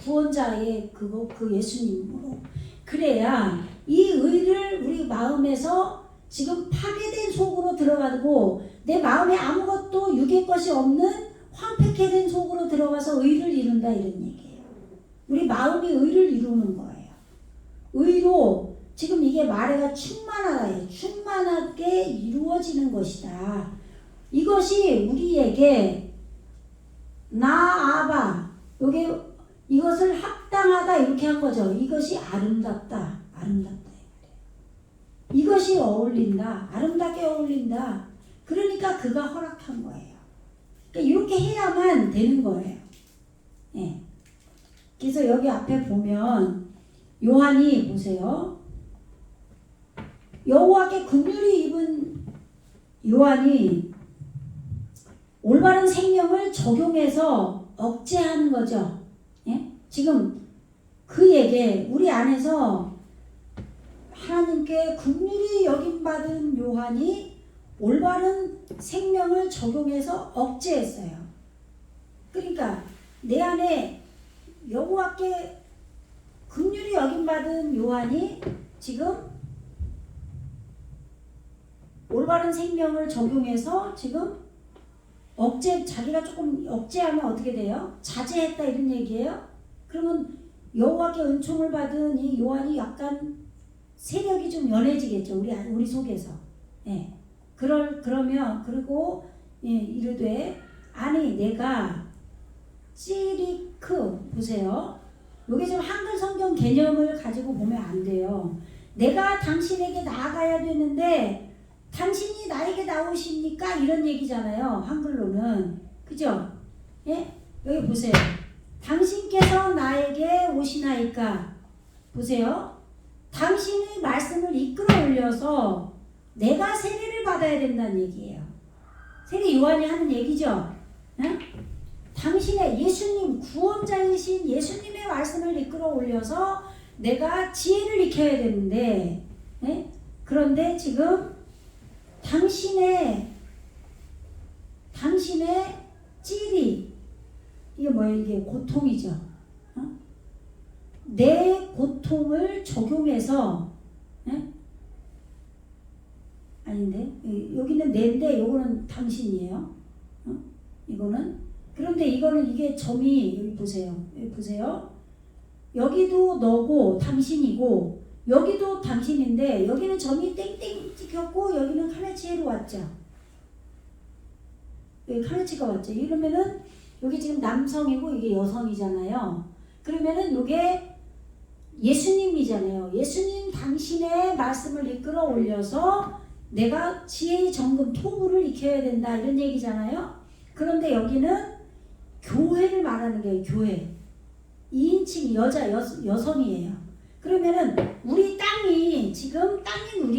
구원자의 그 예수님으로. 그래야 이 의를 우리 마음에서 지금 파괴된 속으로 들어가고 내 마음에 아무것도 육의 것이 없는 황폐케 된 속으로 들어가서 의를 이룬다 이런 얘기예요. 우리 마음이 의를 이루는 거예요. 의로 지금 이게 말해가 충만하다예요. 충만하게 이루어지는 것이다. 이것이 우리에게 나 아바 이것을 합당하다 이렇게 한 거죠. 이것이 아름답다. 이것이 어울린다. 아름답게 어울린다. 그러니까 그가 허락한 거예요. 그러니까 이렇게 해야만 되는 거예요. 예. 그래서 여기 앞에 보면 요한이 보세요. 여호와께 긍휼히 입은 요한이 올바른 생명을 적용해서 억제하는 거죠. 예? 지금 그에게 우리 안에서 하나님께 긍휼히 여김받은 요한이 올바른 생명을 적용해서 억제했어요. 그러니까 내 안에 여호와께 긍휼히 여김받은 요한이 지금 올바른 생명을 적용해서 지금 자기가 조금 억제하면 어떻게 돼요? 자제했다 이런 얘기예요. 그러면 여호와께 은총을 받은 이 요한이 약간 세력이 좀 연해지겠죠. 우리 속에서. 예. 그러면 그리고 예, 이르되 아니 내가 찌리크 보세요. 여기 지금 한글 성경 개념을 가지고 보면 안 돼요. 내가 당신에게 나아가야 되는데 당신이 나에게 나오십니까? 이런 얘기잖아요. 한글로는. 그죠? 예? 여기 보세요. 당신께서 나에게 오시나이까? 보세요. 당신의 말씀을 이끌어 올려서 내가 세례를 받아야 된다는 얘기예요. 세례 요한이 하는 얘기죠. 예? 당신의 예수님 구원자이신 예수님의 말씀을 이끌어 올려서 내가 지혜를 익혀야 되는데 예? 그런데 지금 당신의 찔이 이게 뭐예요? 이게 고통이죠. 내 고통을 적용해서 아닌데 여기는 내인데 요거는 당신이에요. 이거는 그런데 이게 점이 여기 보세요. 여기도 너고 당신이고 여기도 당신인데 여기는 점이 땡땡 찍혔고 여기는 카네치로 왔죠. 여기 카네치가 왔죠. 이러면은 여기 지금 남성이고 이게 여성이잖아요. 그러면은 이게 예수님이잖아요. 예수님 당신의 말씀을 이끌어 올려서 내가 지혜의 정금 토부를 익혀야 된다 이런 얘기잖아요. 그런데 여기는 교회를 말하는 거예요. 교회. 2인칭 여성이에요. 그러면은 우리 땅이 지금 땅인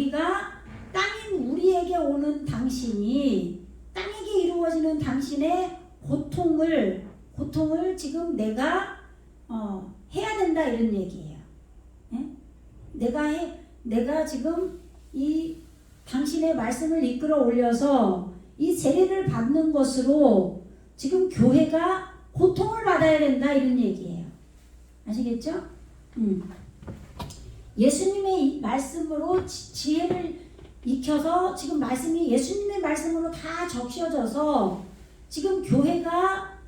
우리에게 오는 당신이 땅에게 이루어지는 당신의 고통을 지금 해야 된다 이런 얘기예요. 예? 내가 지금 이 당신의 말씀을 이끌어 올려서 이 세례를 받는 것으로 지금 교회가 고통을 받아야 된다 이런 얘기예요. 아시겠죠? 예수님의 말씀으로 지혜를 익혀서 지금 말씀이 예수님의 말씀으로 다 적셔져서 지금 교회가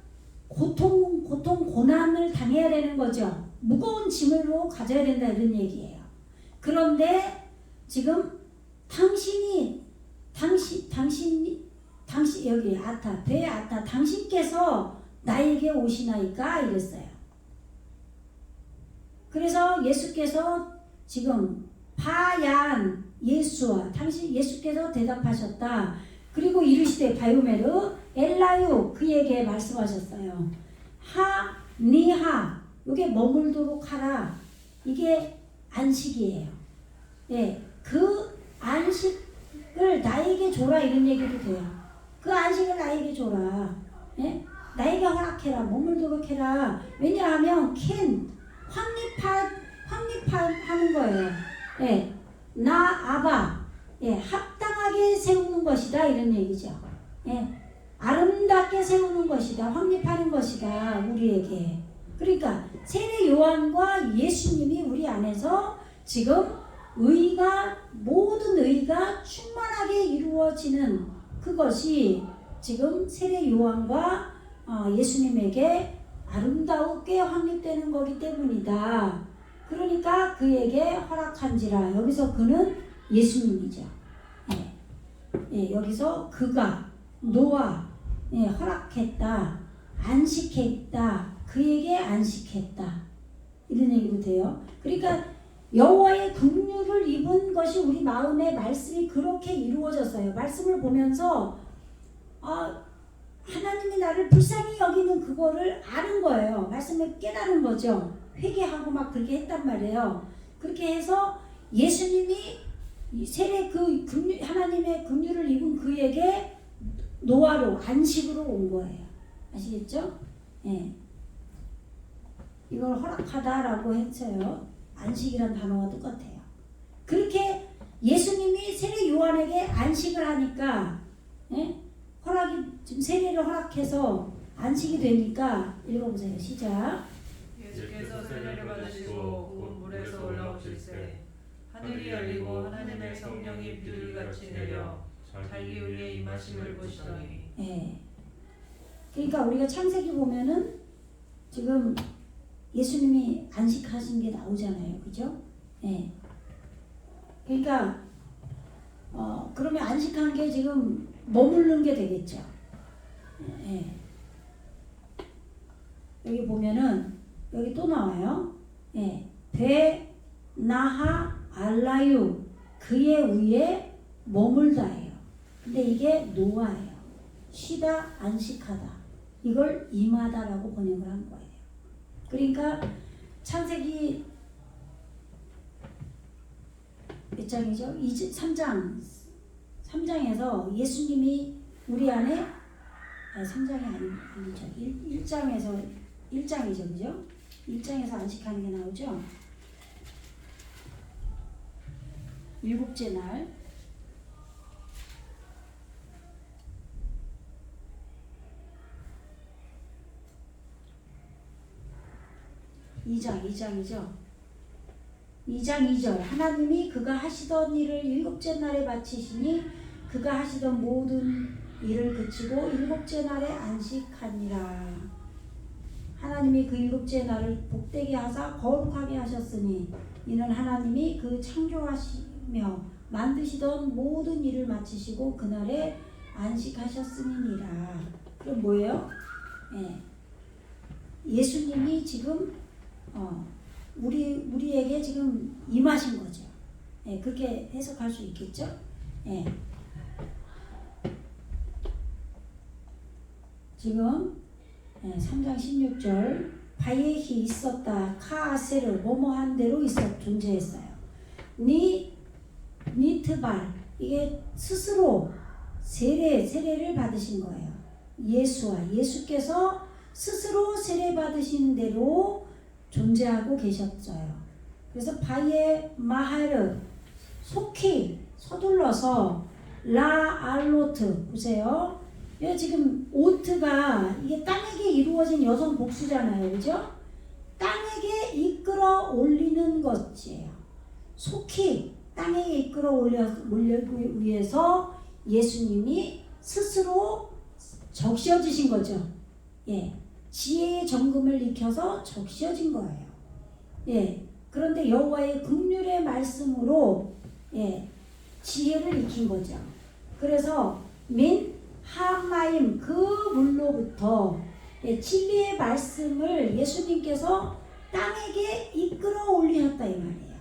고난을 당해야 되는 거죠. 무거운 짐으로 가져야 된다 이런 얘기예요. 그런데 지금 당신 여기 배 아타 당신께서 나에게 오시나이까 이랬어요. 그래서 예수께서 지금 바얀 예수와 예수께서 대답하셨다. 그리고 이르시되 바요메르 엘라유 그에게 말씀하셨어요. 니하 이게 머물도록 하라. 이게 안식이에요. 예, 그 안식을 나에게 줘라 이런 얘기도 돼요. 그 안식을 나에게 줘라. 예? 나에게 허락해라. 머물도록 해라. 왜냐하면 확립하는 거예요. 예, 나 아바 합당하게 세우는 것이다 이런 얘기죠. 예, 아름답게 세우는 것이다. 확립하는 것이다 우리에게. 그러니까 세례 요한과 예수님이 우리 안에서 지금 모든 의가 충만하게 이루어지는 그것이 지금 세례 요한과 예수님에게 아름다우게 확립되는 거기 때문이다. 그러니까 그에게 허락한지라. 여기서 그는 예수님이죠. 여기서 그가 허락했다. 안식했다. 그에게 안식했다. 이런 얘기도 돼요. 그러니까 여호와의 긍휼을 입은 것이 우리 마음의 말씀이 그렇게 이루어졌어요. 말씀을 보면서 하나님이 나를 불쌍히 여기는 그거를 아는 거예요. 말씀을 깨달은 거죠. 회개하고 막 그렇게 했단 말이에요. 그렇게 해서 예수님이 하나님의 긍휼을 입은 그에게 노아로 안식으로 온 거예요. 아시겠죠? 예. 이걸 허락하다라고 했어요. 안식이란 단어와 똑같아요. 그렇게 예수님이 세례 요한에게 안식을 하니까 지금 세례를 허락해서 안식이 되니까 읽어보세요. 시작. 예수께서 세례를 받으시고 곧 물에서 올라오실세 하늘이 열리고 하나님의 성령이 비둘기같이 내려 자기 위에 임하심을 보시더니. 예. 그러니까 우리가 창세기 보면은 지금 예수님이 안식하신 게 나오잖아요. 그죠? 예. 그러니까 그러면 안식한 게 지금 머무르는 게 되겠죠. 예. 여기 보면은 여기 또 나와요. 예. 나하 알라유 그의 위에 머물다예요. 근데 이게 노아예요. 쉬다 안식하다. 이걸 임하다라고 번역을 한 거예요. 그러니까 창세기 몇 장이죠? 3장에서 예수님이 우리 안에 3장이 아니죠. 1장이죠. 그죠? 1장에서 안식하는 게 나오죠. 7째 날 이 2장이죠. 2장 2절 하나님이 그가 하시던 일을 7째 날에 마치시니 그가 하시던 모든 일을 그치고 7째 날에 안식하니라. 하나님이 그 7째 날을 복되게 하사 거룩하게 하셨으니 이는 하나님이 그 창조하시며 만드시던 모든 일을 마치시고 그날에 안식하셨음이니라. 그럼 뭐예요? 예수님이 지금 우리에게 지금 임하신 거죠. 그렇게 해석할 수 있겠죠? 지금 3장 16절 바예히 있었다 카아세르 뭐뭐한 대로 존재했어요. 니트발 이게 스스로 세례를 받으신 거예요. 예수께서 스스로 세례 받으신 대로 존재하고 계셨어요. 그래서 바예 마하르 속히 서둘러서 라알로트 보세요. 지금 오트가 이게 땅에게 이루어진 여성 복수잖아요. 그죠? 땅에게 이끌어 올리는 것이에요. 속히 땅에 이끌어 올리기 위해서 예수님이 스스로 적셔지신 거죠. 예, 지혜의 정금을 익혀서 적셔진 거예요. 예, 그런데 여호와의 긍휼의 말씀으로 예, 지혜를 익힌 거죠. 그래서 민 하마임 그 물로부터 예, 진리의 말씀을 예수님께서 땅에게 이끌어 올리셨다 이 말이에요.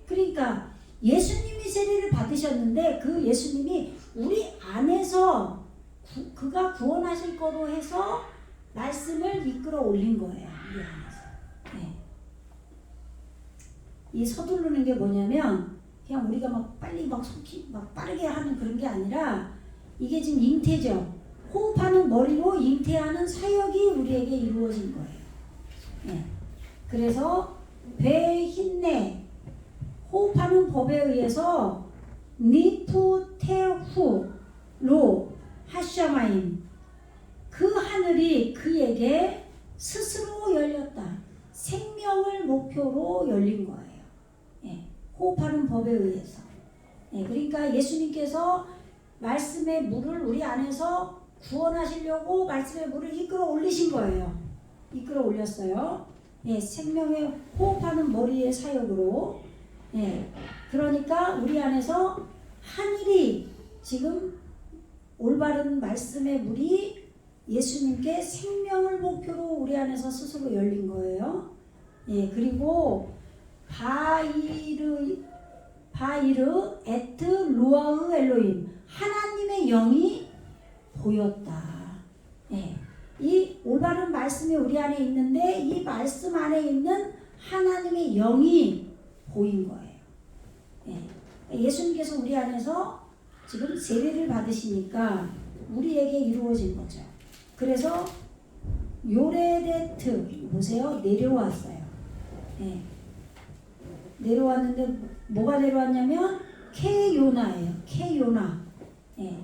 그러니까 예수님이 세례를 받으셨는데 그 예수님이 우리 안에서 그가 구원하실 거로 해서 말씀을 이끌어 올린 거예요. 우리 안에서. 네. 이 서두르는 게 뭐냐면 그냥 우리가 막 빨리 막 속히 막 빠르게 하는 그런 게 아니라 이게 지금 잉태죠. 호흡하는 머리로 잉태하는 사역이 우리에게 이루어진 거예요. 네. 그래서 배 힘내 호흡하는 법에 의해서 니푸테후로 하샤마임 그 하늘이 그에게 스스로 열렸다. 생명을 목표로 열린 거예요. 예, 호흡하는 법에 의해서. 예, 그러니까 예수님께서 말씀의 물을 우리 안에서 구원하시려고 말씀의 물을 이끌어 올리신 거예요. 이끌어 올렸어요. 예, 생명의 호흡하는 머리의 사역으로. 예, 그러니까 우리 안에서 하늘이 지금 올바른 말씀의 물이 예수님께 생명을 목표로 우리 안에서 스스로 열린 거예요. 예, 그리고 바이르 에트 루아흐 엘로임 하나님의 영이 보였다. 예, 이 올바른 말씀이 우리 안에 있는데 이 말씀 안에 있는 하나님의 영이 보인 거예요. 예, 예수님께서 우리 안에서 지금 세례를 받으시니까 우리에게 이루어진 거죠. 그래서 요레데트 보세요. 내려왔어요. 예, 내려왔는데 뭐가 내려왔냐면 케요나예요. 케요나. 예,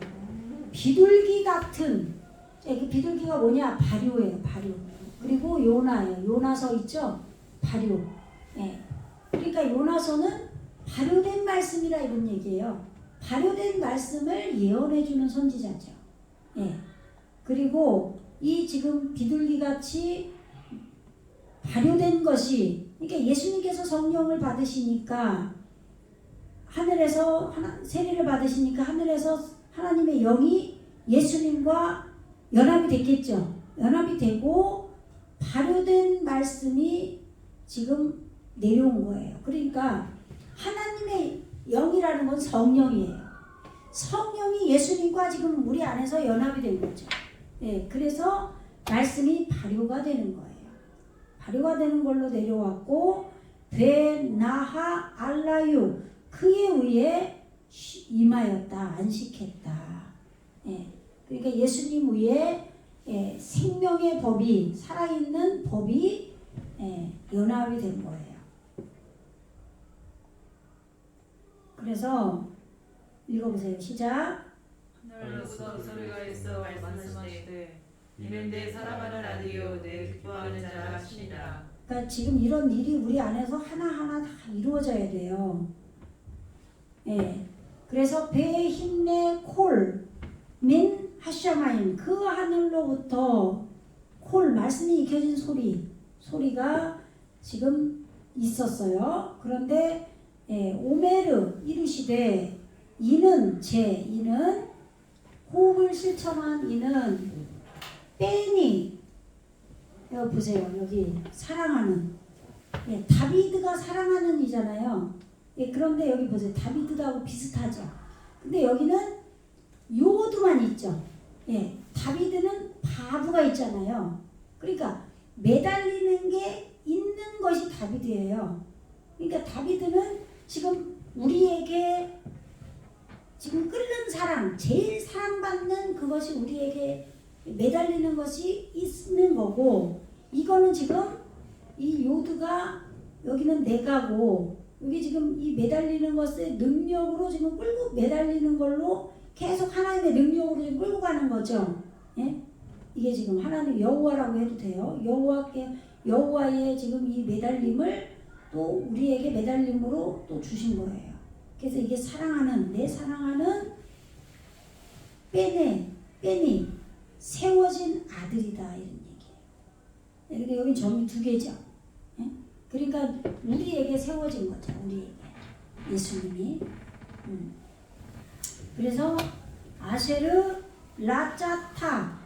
비둘기 같은 그 비둘기가 뭐냐? 발효예요. 발효. 그리고 요나예요. 요나서 있죠? 발효. 예, 그러니까 요나서는 발효된 말씀이라 이런 얘기예요. 발효된 말씀을 예언해주는 선지자죠. 예. 그리고 이 지금 비둘기같이 발효된 것이 그러니까 예수님께서 성령을 받으시니까 하늘에서 세례를 받으시니까 하늘에서 하나님의 영이 예수님과 연합이 됐겠죠. 연합이 되고 발효된 말씀이 지금 내려온 거예요. 그러니까 하나님의 영이라는 건 성령이에요. 성령이 예수님과 지금 우리 안에서 연합이 된 거죠. 예, 그래서 말씀이 발효가 되는 거예요. 발효가 되는 걸로 내려왔고 베나하 알라유 그에 의해 임하였다. 안식했다. 예, 그러니까 예수님 위에 예, 생명의 법이 살아있는 법이 예, 연합이 된 거예요. 그래서 읽어보세요. 시작. 하늘로부터 소리가 있어 말씀하시되 이는 내 사랑하는 아들이요 내 기뻐하는 자라 하시니라. 그러니까 지금 이런 일이 우리 안에서 하나하나 다 이루어져야 돼요. 예. 그래서 배 힘내 콜민 하샤마임 그 하늘로부터 콜 말씀이 익혀진 소리가 지금 있었어요. 그런데 예, 오메르 이르시되 이는 호흡을 실천한 이는 빼니 여기 보세요. 여기 사랑하는 예, 다비드가 사랑하는 이잖아요. 예, 그런데 여기 보세요. 다비드하고 비슷하죠. 근데 여기는 요드만 있죠. 예, 다비드는 바브가 있잖아요. 그러니까 매달리는 게 있는 것이 다비드예요. 그러니까 다비드는 지금 우리에게 지금 끓는 사랑, 제일 사랑받는 그것이 우리에게 매달리는 것이 있는 거고 이거는 지금 이 요드가 여기는 내가고 여기 지금 이 매달리는 것의 능력으로 지금 끌고 매달리는 걸로 계속 하나님의 능력으로 지금 끌고 가는 거죠. 예? 이게 지금 하나님 여호와라고 해도 돼요. 여호와의 지금 이 매달림을 또 우리에게 매달림으로 또 주신 거예요. 그래서 이게 내 사랑하는 빼니 세워진 아들이다 이런 얘기예요. 근데 여기 점이 두 개죠. 예? 그러니까 우리에게 세워진 거죠. 우리에게 예수님이. 그래서 아쉐르 라짜타,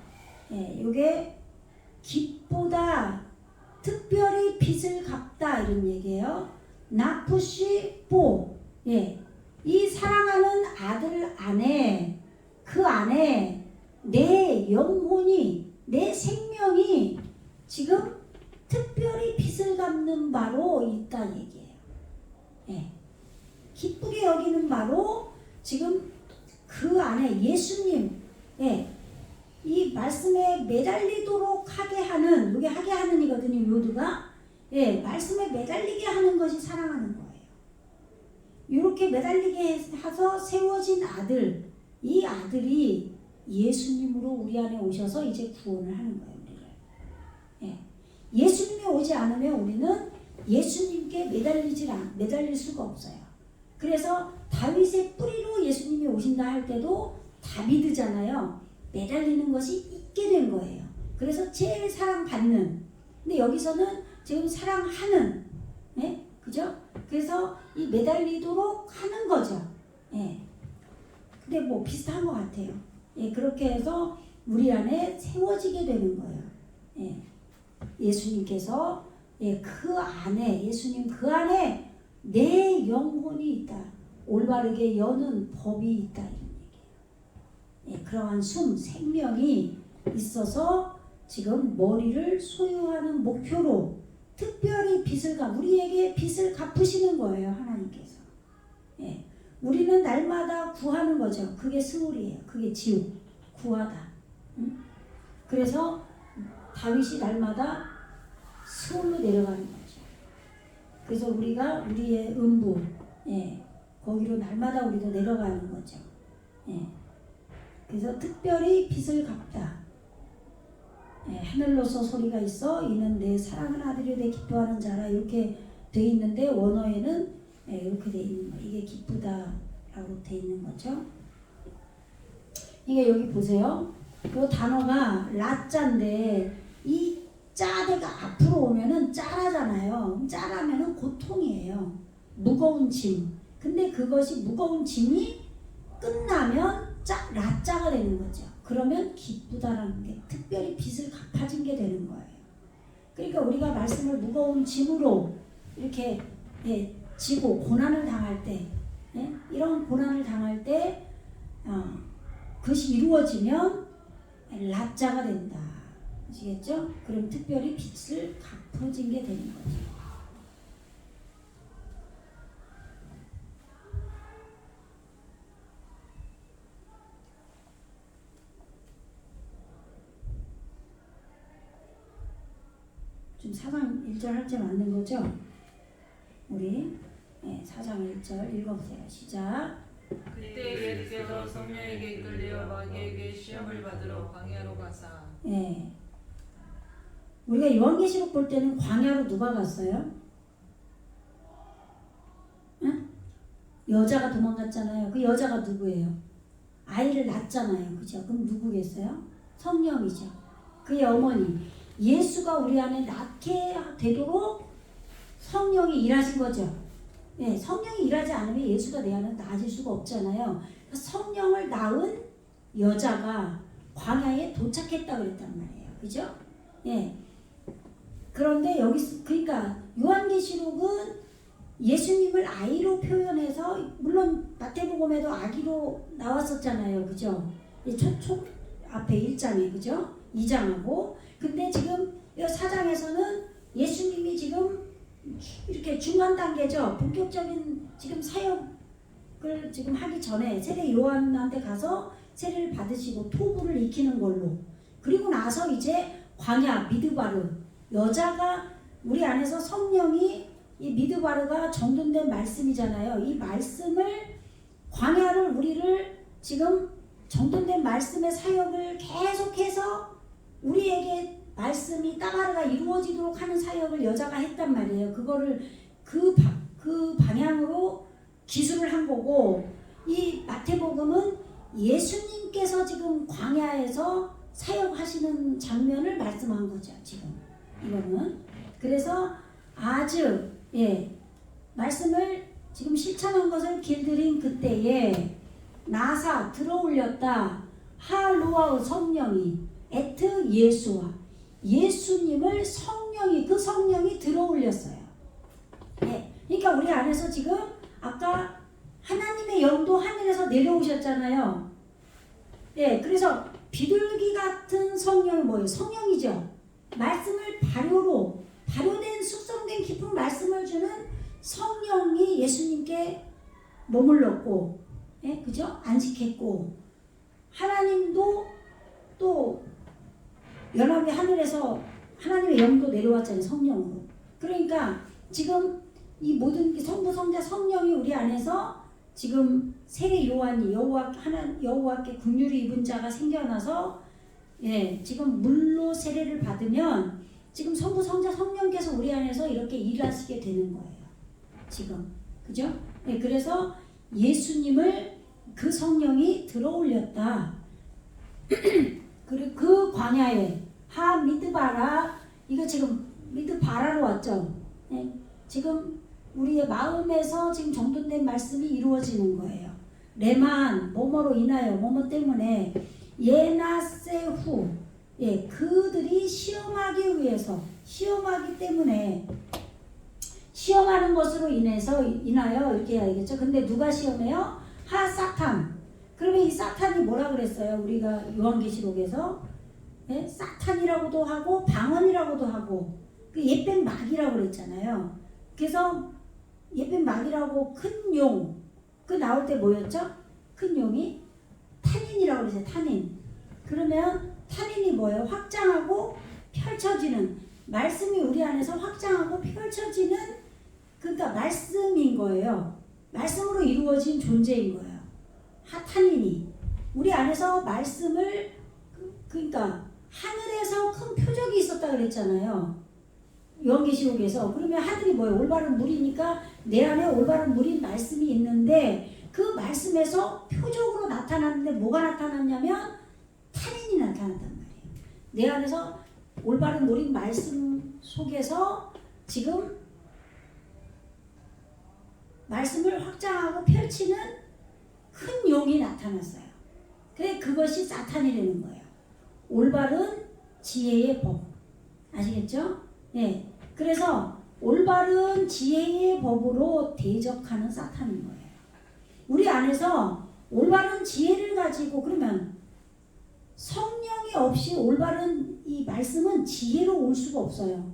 이게 깃보다 특별히 빚을 갚다 이런 얘기예요. 나푸시 보, 이 사랑하는 아들 안에, 그 안에 내 영혼이, 내 생명이 지금 특별히 빚을 갚는 바로 있다 얘기예요. 기쁘게 여기는 바로 지금 그 안에 예수님, 이 말씀에 매달리도록 하게 하는, 이게 하게 하는 이거든요. 모두가 말씀에 매달리게 하는 것이 사랑하는 거예요. 이렇게 매달리게 해서 세워진 아들, 이 아들이 예수님으로 우리 안에 오셔서 이제 구원을 하는 거예요. 우리를. 예수님이 오지 않으면 우리는 예수님께 매달릴 수가 없어요. 그래서 다윗의 뿌리로 예수님이 오신다 할 때도 다비드잖아요. 매달리는 것이 있게 된 거예요. 그래서 제일 사랑받는. 근데 여기서는 지금 사랑하는, 그죠? 그래서 이 매달리도록 하는 거죠. 근데 뭐 비슷한 것 같아요. 그렇게 해서 우리 안에 세워지게 되는 거예요. 예수님께서 그 안에, 예수님 그 안에 내 영혼이 있다. 올바르게 여는 법이 있다. 이런 얘기예요. 그러한 생명이 있어서 지금 머리를 소유하는 목표로 특별히 우리에게 빚을 갚으시는 거예요. 하나님께서. 우리는 날마다 구하는 거죠. 그게 스물이에요. 그게 지옥. 구하다. 그래서 다윗이 날마다 스울로 내려가는 거죠. 그래서 우리가 우리의 음부, 거기로 날마다 우리도 내려가는 거죠. 그래서 특별히 빚을 갚다. 하늘로서 소리가 있어 이는 내 사랑하는 아들이 내 기뻐하는 자라 이렇게 돼 있는데 원어에는 이렇게 돼 있는 거. 이게 기쁘다라고 돼 있는 거죠. 이게 여기 보세요. 이 단어가 라짜인데 이 짜대가 앞으로 오면은 짜라잖아요. 짜라면은 고통이에요. 무거운 짐. 근데 그것이 무거운 짐이 끝나면 라짜가 되는 거죠. 그러면 기쁘다라는 게 특별히 빚을 갚아진 게 되는 거예요. 그러니까 우리가 말씀을 무거운 짐으로 이렇게 지고 고난을 당할 때, 이런 고난을 당할 때 그것이 이루어지면 라짜가 된다. 아시겠죠? 그럼 특별히 빚을 갚아진 게 되는 거죠. 지금 4장 1절 할 때 맞는 거죠? 우리 4장 1절 읽어보세요. 시작. 그때 예수께서 성령에게 이끌려 마귀에게 시험을 받으러 광야로 가사. 우리가 요한계시록 볼 때는 광야로 누가 갔어요? 응? 여자가 도망갔잖아요. 그 여자가 누구예요? 아이를 낳았잖아요. 그죠? 그럼 누구겠어요? 성령이죠. 그의 어머니. 예수가 우리 안에 낳게 되도록 성령이 일하신 거죠. 성령이 일하지 않으면 예수가 내 안에 나아질 수가 없잖아요. 성령을 낳은 여자가 광야에 도착했다 그랬단 말이에요. 그죠? 그런데 여기 그러니까 요한계시록은 예수님을 아이로 표현해서 물론 마태복음에도 아기로 나왔었잖아요. 그죠? 첫 앞에 1장에 그죠? 2장하고 근데 지금 이 4장에서는 예수님이 지금 이렇게 중간 단계죠. 본격적인 지금 사역을 지금 하기 전에 세례 요한한테 가서 세례를 받으시고 토부를 익히는 걸로 그리고 나서 이제 광야 미드바르 여자가 우리 안에서 성령이 이 미드바르가 정돈된 말씀이잖아요. 이 말씀을 광야를 우리를 지금 정돈된 말씀의 사역을 계속해서 우리에게 말씀이 따바르가 이루어지도록 하는 사역을 여자가 했단 말이에요. 그거를 그 방향으로 기술을 한 거고 이 마태복음은 예수님께서 지금 광야에서 사역하시는 장면을 말씀한 거죠. 지금 이거는. 그래서 아주 말씀을 지금 실천한 것을 길들인 그때에 나사 들어올렸다 하루아의 성령이 에트 예수와 예수님을 성령이 그 성령이 들어올렸어요. 그러니까 우리 안에서 지금 아까 하나님의 영도 하늘에서 내려오셨잖아요. 그래서 비둘기 같은 성령이 뭐예요? 성령이죠. 말씀을 발효된 숙성된 깊은 말씀을 주는 성령이 예수님께 머물렀고, 그죠? 안식했고, 하나님도 또 연합이 하늘에서 하나님의 영도 내려왔잖아요. 성령으로. 그러니까 지금 이 모든 성부 성자 성령이 우리 안에서 지금 세례 요한이 여호와께 긍휼히 입은 자가 생겨나서 지금 물로 세례를 받으면 지금 성부 성자 성령께서 우리 안에서 이렇게 일하시게 되는 거예요. 지금 그죠? 그래서 예수님을 그 성령이 들어올렸다. 그리고 그 광야에 하 미드바라 이거 지금 미드바라로 왔죠. 지금 우리의 마음에서 지금 정돈된 말씀이 이루어지는 거예요. 레만 뭐뭐로 인하여 뭐뭐 때문에 예나세후 그들이 시험하기 때문에 시험하는 것으로 인하여 이렇게 해야겠죠. 근데 누가 시험해요? 하 사탄. 그러면 이 사탄이 뭐라 그랬어요? 우리가 요한계시록에서 사탄이라고도 하고 방언이라고도 하고 그 옛뱀 마귀라고 그랬잖아요. 그래서 옛뱀 마귀라고 큰 용, 그 나올 때 뭐였죠? 큰 용이 탄인이라고 그러죠. 탄인. 그러면 탄인이 뭐예요? 확장하고 펼쳐지는, 말씀이 우리 안에서 확장하고 펼쳐지는, 그러니까 말씀인 거예요. 말씀으로 이루어진 존재인 거예요. 탄인이 우리 안에서 말씀을, 그러니까 하늘에서 큰 표적이 있었다 그랬잖아요. 요한계시록에서. 그러면 하늘이 뭐예요? 올바른 물이니까 내 안에 올바른 물인 말씀이 있는데 그 말씀에서 표적으로 나타났는데 뭐가 나타났냐면 탄인이 나타났단 말이에요. 내 안에서 올바른 물인 말씀 속에서 지금 말씀을 확장하고 펼치는 큰 용이 나타났어요. 그래, 그것이 사탄이라는 거예요. 올바른 지혜의 법. 아시겠죠? 그래서 올바른 지혜의 법으로 대적하는 사탄인 거예요. 우리 안에서 올바른 지혜를 가지고, 그러면 성령이 없이 올바른 이 말씀은 지혜로 올 수가 없어요.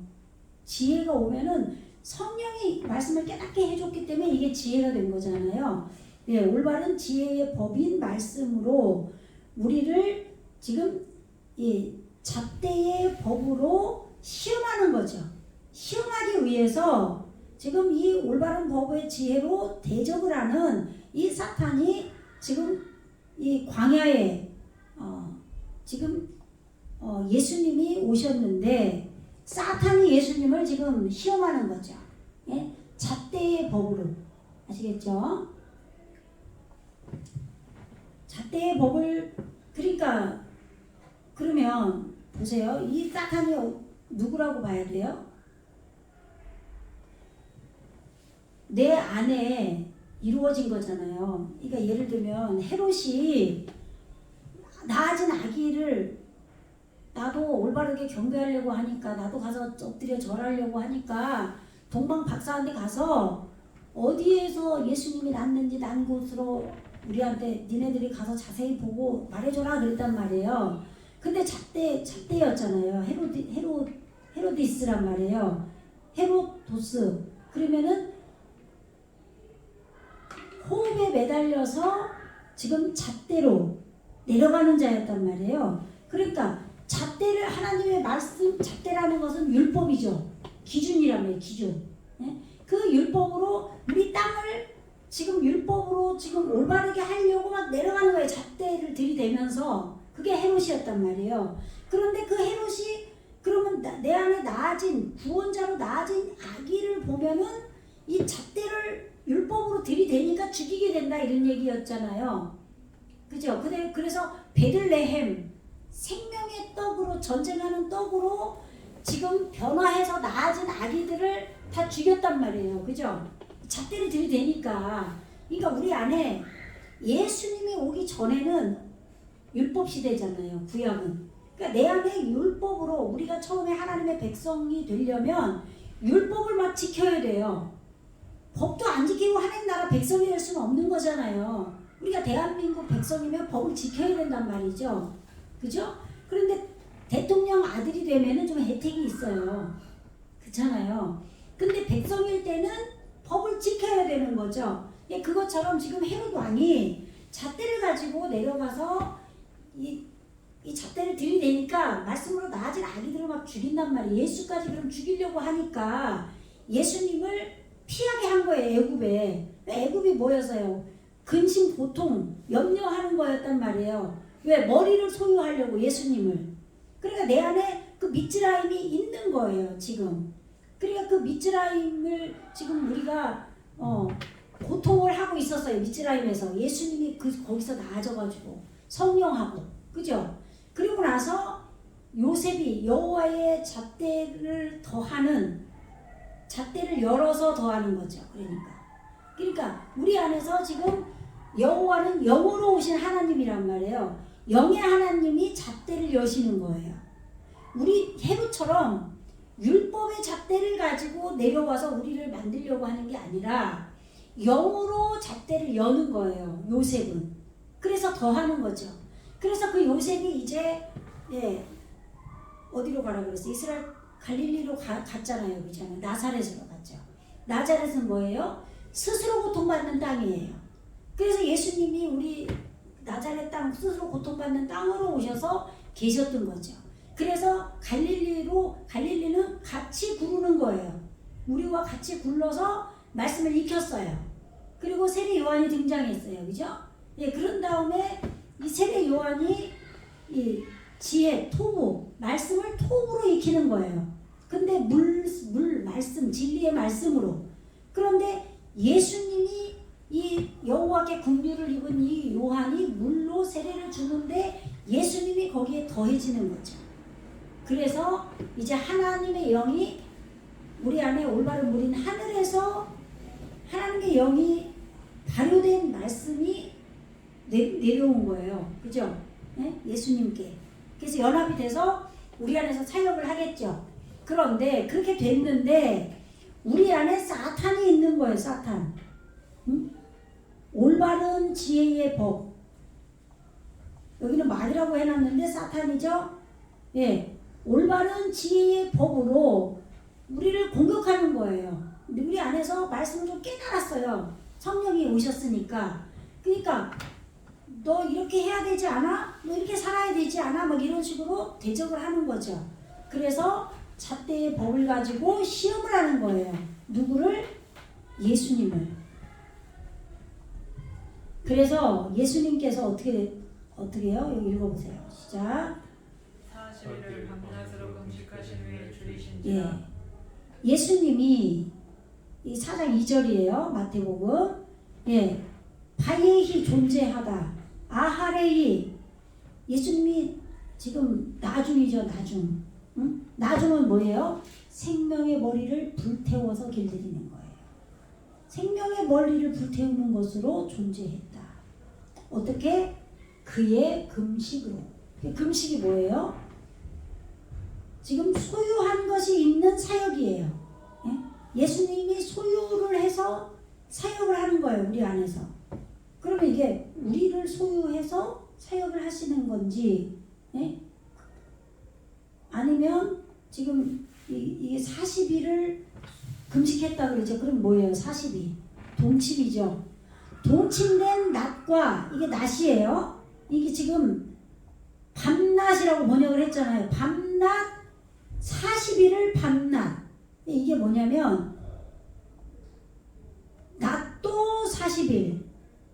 지혜가 오면은 성령이 말씀을 깨닫게 해줬기 때문에 이게 지혜가 된 거잖아요. 올바른 지혜의 법인 말씀으로 우리를 지금 이 잣대의 법으로 시험하는 거죠. 시험하기 위해서 지금 이 올바른 법의 지혜로 대적을 하는 이 사탄이 지금 이 광야에 지금 예수님이 오셨는데 사탄이 예수님을 지금 시험하는 거죠. 잣대의 법으로. 아시겠죠? 잣대의 법을, 그러니까 그러면 보세요. 이 사탄이 누구라고 봐야 돼요? 내 안에 이루어진 거잖아요. 그러니까 예를 들면 헤롯이 낳아진 아기를 나도 올바르게 경배하려고 하니까, 나도 가서 엎드려 절하려고 하니까 동방 박사한테 가서 어디에서 예수님이 낳는지 난 곳으로 우리한테 니네들이 가서 자세히 보고 말해줘라 그랬단 말이에요. 근데 잣대였잖아요. 헤로디스란 말이에요. 헤로도스. 그러면은 호흡에 매달려서 지금 잣대로 내려가는 자였단 말이에요. 그러니까 잣대를, 하나님의 말씀, 잣대라는 것은 율법이죠. 기준이란 말이에요. 기준. 그 율법으로 우리 땅을 지금 율법으로 지금 올바르게 하려고 막 내려가는 거예요. 잣대를 들이대면서. 그게 헤롯이었단 말이에요. 그런데 그 헤롯이 그러면 내 안에 낳아진, 구원자로 낳아진 아기를 보면은 이 잣대를 율법으로 들이대니까 죽이게 된다, 이런 얘기였잖아요. 그죠? 그래서 베들레헴 생명의 떡으로 전쟁하는 떡으로 지금 변화해서 나아진 아기들을 다 죽였단 말이에요. 그죠? 잣대를 들이대니까. 그러니까 우리 안에 예수님이 오기 전에는 율법 시대잖아요. 구약은. 그러니까 내 안에 율법으로 우리가 처음에 하나님의 백성이 되려면 율법을 막 지켜야 돼요. 법도 안 지키고 하나님 나라 백성이 될 수는 없는 거잖아요. 우리가 대한민국 백성이면 법을 지켜야 된단 말이죠. 그죠? 그런데 대통령 아들이 되면은 좀 혜택이 있어요. 그렇잖아요. 근데 백성일 때는 법을 지켜야 되는 거죠. 예, 그것처럼 지금 헤롯 왕이 잣대를 가지고 내려가서 이 잣대를 들이대니까 말씀으로 나아진 아기들을 막 죽인단 말이에요. 예수까지 그럼 죽이려고 하니까 예수님을 피하게 한 거예요. 애굽에. 애굽이 뭐였어요? 근심, 고통, 염려하는 거였단 말이에요. 왜? 머리를 소유하려고 예수님을. 그러니까 내 안에 그 미즈라임이 있는 거예요. 지금. 그러니까 그 미즈라임을 지금 우리가 고통을 하고 있었어요. 미즈라임에서. 예수님이 거기서 나아져가지고 성령하고. 그죠? 그리고 나서 요셉이 여호와의 잣대를 잣대를 열어서 더하는 거죠. 그러니까 우리 안에서 지금 여호와는 영으로 오신 하나님이란 말이에요. 영의 하나님이 잣대를 여시는 거예요. 우리 헤롯처럼 율법의 잣대를 가지고 내려와서 우리를 만들려고 하는 게 아니라 영으로 잣대를 여는 거예요. 요셉은. 그래서 더하는 거죠. 그래서 그 요셉이 이제 어디로 가라 그랬어요? 이스라엘 갈릴리로 갔잖아요. 그렇잖아요. 나사렛으로 갔죠. 나사렛은 뭐예요? 스스로 고통받는 땅이에요. 그래서 예수님이 우리 나사렛 땅 스스로 고통받는 땅으로 오셔서 계셨던 거죠. 그래서 갈릴리는 같이 구르는 거예요. 우리와 같이 굴러서 말씀을 익혔어요. 그리고 세례 요한이 등장했어요. 그죠? 예, 그런 다음에 이 세례 요한이 이 지혜, 토부, 말씀을 톱으로 익히는 거예요. 근데 말씀, 진리의 말씀으로. 그런데 예수님이 이 여호와께 긍휼을 입은 이 요한이 물로 세례를 주는데 예수님이 거기에 더해지는 거죠. 그래서 이제 하나님의 영이 우리 안에 올바른 물인 하늘에서 하나님의 영이 발효된 말씀이 내려온 거예요. 그죠? 네? 예수님께. 그래서 연합이 돼서 우리 안에서 사역을 하겠죠. 그런데 그렇게 됐는데 우리 안에 사탄이 있는 거예요. 사탄. 응? 올바른 지혜의 법. 여기는 말이라고 해놨는데 사탄이죠. 예, 올바른 지혜의 법으로 우리를 공격하는 거예요. 근데 우리 안에서 말씀을 좀 깨달았어요. 성령이 오셨으니까. 그러니까 너 이렇게 해야 되지 않아? 너 이렇게 살아야 되지 않아? 막 이런 식으로 대적을 하는 거죠. 그래서 잣대의 법을 가지고 시험을 하는 거예요. 누구를? 예수님을. 그래서 예수님께서 어떻게 해요? 여기 읽어보세요. 시작. 40일을 밤낮으로 금식하신 후에 줄이신지라. 예. 예수님이 이 4장 2절이에요. 마태복음. 예. 바예히 존재하다. 아하레이. 예수님이 지금 나중이죠. 나중. 응? 나중은 뭐예요? 생명의 머리를 불태워서 길들이는 거예요. 생명의 머리를 불태우는 것으로 존재했다. 어떻게? 그의 금식으로. 금식이 뭐예요? 지금 소유한 것이 있는 사역이에요. 예? 예수님이 소유를 해서 사역을 하는 거예요. 우리 안에서. 그러면 이게 우리를 소유해서 사역을 하시는 건지, 예? 아니면 지금 이게 40일을 금식했다 그러죠. 그럼 뭐예요? 40일. 동침이죠. 동침된 낮과 이게 낮이에요. 이게 지금 밤낮이라고 번역을 했잖아요. 밤낮 40일을 밤낮. 이게 뭐냐면 낮도 40일,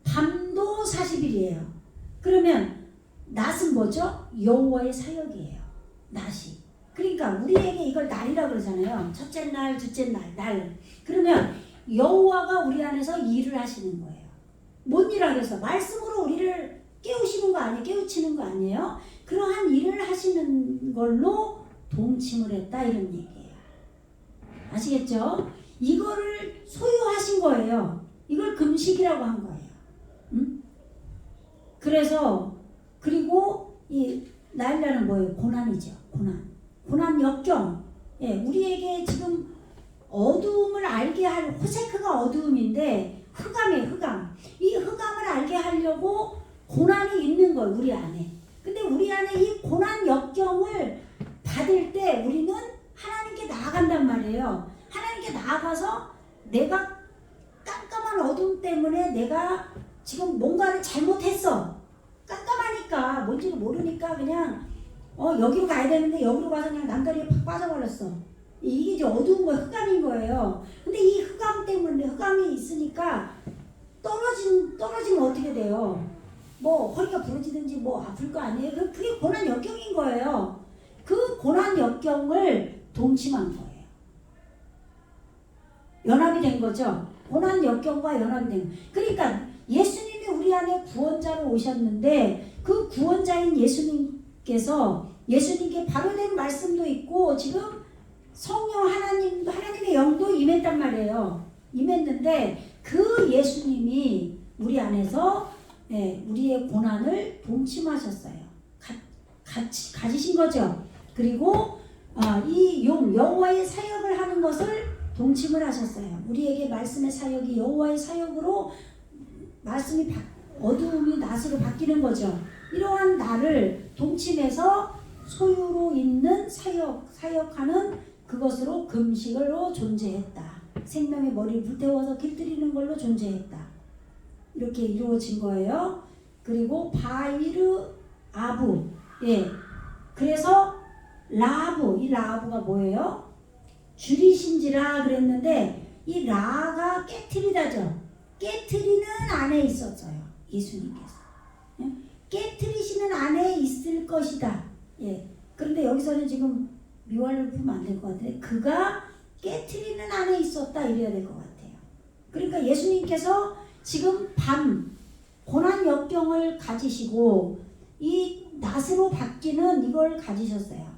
밤도 40일이에요. 그러면 낮은 뭐죠? 여호와의 사역이에요. 낮이. 그러니까 우리에게 이걸 날이라고 그러잖아요. 첫째 날, 둘째 날, 날. 그러면 여호와가 우리 안에서 일을 하시는 거예요. 뭔 일을 하겠어? 말씀으로 우리를 깨우시는 거 아니에요? 깨우치는 거 아니에요? 그러한 일을 하시는 걸로 동침을 했다 이런 얘기예요. 아시겠죠? 이거를 소유하신 거예요. 이걸 금식이라고 한 거예요. 그래서 그리고 이 나일라는 뭐예요? 고난이죠. 고난 역경. 예, 우리에게 지금 어두움을 알게 할 호세크가 어두움인데 흑암. 이 흑암을 알게 하려고 고난이 있는 거예요. 우리 안에. 근데 우리 안에 이 고난 역경을 받을 때 우리는 하나님께 나아간단 말이에요. 하나님께 나아가서 내가 깜깜한 어둠 때문에 내가 지금 뭔가를 잘못했어. 깜깜하니까 뭔지를 모르니까 그냥 여기로 가야 되는데 여기로 가서 그냥 남다리에 팍 빠져버렸어. 이게 이제 어두운 거예요. 흑암인 거예요. 근데 이 흑암 때문에 흑암이 있으니까 떨어지면 어떻게 돼요? 뭐 허리가 부러지든지 뭐 아플 거 아니에요? 그게 고난 역경인 거예요. 그 고난 역경을 동침한 거예요. 연합이 된 거죠. 고난 역경과 연합이 된 거예요. 그러니까 예수님이 우리 안에 구원자로 오셨는데 그 구원자인 예수님께 바로 된 말씀도 있고 지금 성령 하나님의 영도 임했단 말이에요. 임했는데 그 예수님이 우리 안에서 우리의 고난을 동침하셨어요. 같이 가지신 거죠. 그리고 이 여호와의 사역을 하는 것을 동침을 하셨어요. 우리에게 말씀의 사역이 여호와의 사역으로 말씀이 어두움이 낫으로 바뀌는 거죠. 이러한 나를 동침해서 소유로 있는 사역하는 그것으로 금식으로 존재했다. 생명의 머리를 불태워서 길들이는 걸로 존재했다. 이렇게 이루어진 거예요. 그리고 바이르 아부. 예. 그래서 라하브, 이 라하브가 뭐예요? 줄이신지라 그랬는데 이 라가 깨트리다죠. 깨트리는 안에 있었어요. 예수님께서. 예? 깨트리시는 안에 있을 것이다. 예. 그런데 여기서는 지금 미완을 풀면 안 될 것 같아요. 그가 깨트리는 안에 있었다 이래야 될 것 같아요. 그러니까 예수님께서 지금 고난 역경을 가지시고 이 낫으로 바뀌는 이걸 가지셨어요.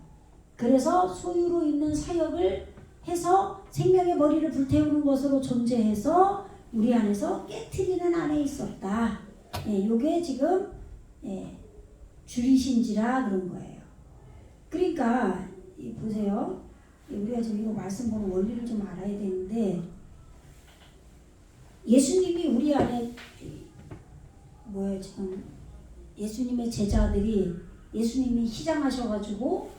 그래서 소유로 있는 사역을 해서 생명의 머리를 불태우는 것으로 존재해서 우리 안에서 깨트리는 안에 있었다. 요게 지금 줄이신지라 그런 거예요. 그러니까 보세요. 우리가 지금 이거 말씀 보는 원리를 좀 알아야 되는데 예수님이 우리 안에 지금 예수님의 제자들이 예수님이 시장하셔가지고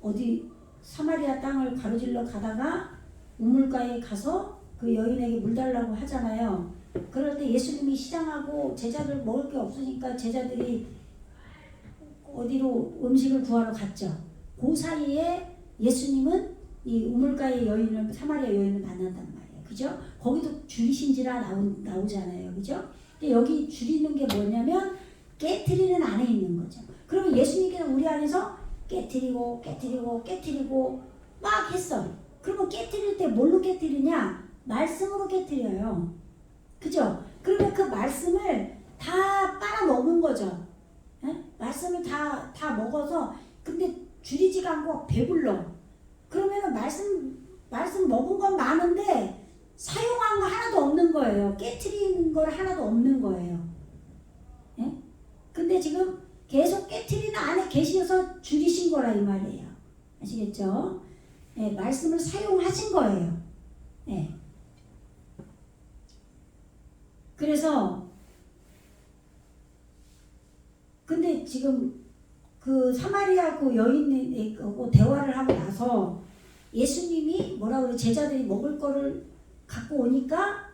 어디 사마리아 땅을 가로질러 가다가 우물가에 가서 그 여인에게 물 달라고 하잖아요. 그럴 때 예수님이 시장하고 제자들 먹을 게 없으니까 제자들이 어디로 음식을 구하러 갔죠. 그 사이에 예수님은 이 우물가의 사마리아 여인을 만난단 말이에요. 그죠? 거기도 줄이신지라 나오잖아요. 그죠? 근데 여기 줄이는 게 뭐냐면 깨트리는 안에 있는 거죠. 그러면 예수님께서 우리 안에서 깨트리고 막 했어. 그러면 깨트릴 때 뭘로 깨트리냐? 말씀으로 깨트려요. 그죠? 그러면 그 말씀을 다 빨아먹은 거죠. 말씀을 다 먹어서 근데 줄이지가 않고 배불러. 그러면은 말씀 먹은 건 많은데 사용한 거 하나도 없는 거예요. 깨트리는 걸 하나도 없는 거예요. 근데 지금 계속 깨트리는 안에 계셔서 줄이신 거라 이 말이에요. 아시겠죠? 말씀을 사용하신 거예요. 그래서 근데 지금 그 사마리아 그 여인하고 대화를 하고 나서 예수님이 제자들이 먹을 거를 갖고 오니까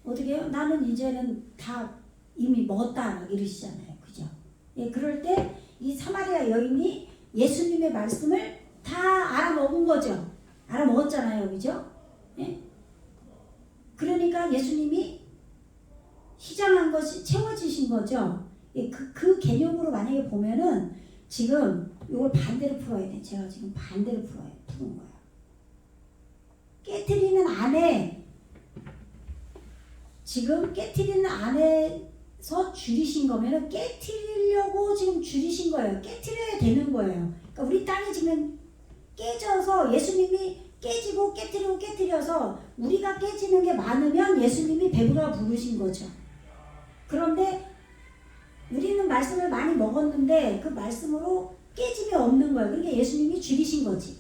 어떻게 해요? 나는 이제는 다 이미 먹었다 막 이러시잖아요. 그죠? 그럴 때 이 사마리아 여인이 예수님의 말씀을 다 알아먹은 거죠. 알아먹었잖아요. 그죠? 그러니까 예수님이 시장한 것이 채워지신 거죠. 그 개념으로 만약에 보면은 지금 이걸 반대로 풀어야 돼. 제가 지금 반대로 푸는 거야. 깨트리는 안에 깨뜨려서 줄이신 거면은 깨뜨리려고 지금 줄이신 거예요. 깨뜨려야 되는 거예요. 그러니까 우리 땅이 지금 깨져서 예수님이 깨지고 깨뜨리고 깨뜨려서 우리가 깨지는 게 많으면 예수님이 배부라 부르신 거죠. 그런데 우리는 말씀을 많이 먹었는데 그 말씀으로 깨짐이 없는 거예요. 그러니까 예수님이 줄이신 거지.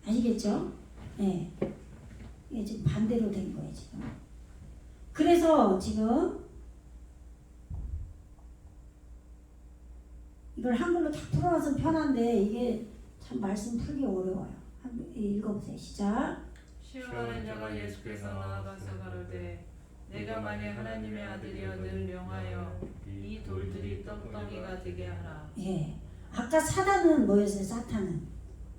아시겠죠? 네. 이게 지금 반대로 된 거예요, 지금. 그래서 지금 이걸 한글로 다 풀어놔서 편한데 이게 참 말씀 풀기 어려워요. 읽어보세요. 시작. 시험하는 자가 예수께서 나아가서 가로되 내가 만일 하나님의 아들이여 늘 명하여 이 돌들이 떡덩이가 되게 하라. 예. 아까 사단은 뭐였어요? 사탄은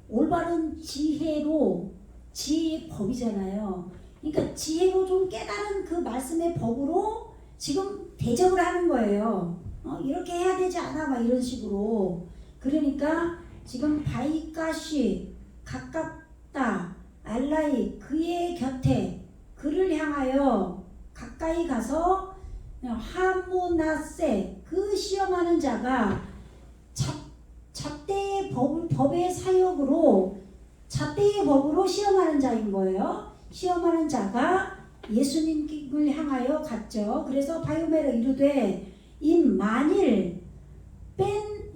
올바른 지혜로 지혜의 법이잖아요. 그러니까 지혜로 좀 깨달은 그 말씀의 법으로 지금 대적을 하는 거예요. 이렇게 해야 되지 않아? 막 이런 식으로. 그러니까 지금 바이까시 가깝다 알라이 그의 곁에 그를 향하여 가까이 가서 하모나세 그 시험하는 자가 잣대의 법의 사역으로 잣대의 법으로 시험하는 자인 거예요. 시험하는 자가 예수님을 향하여 갔죠. 그래서 바요메로 이르되 임 만일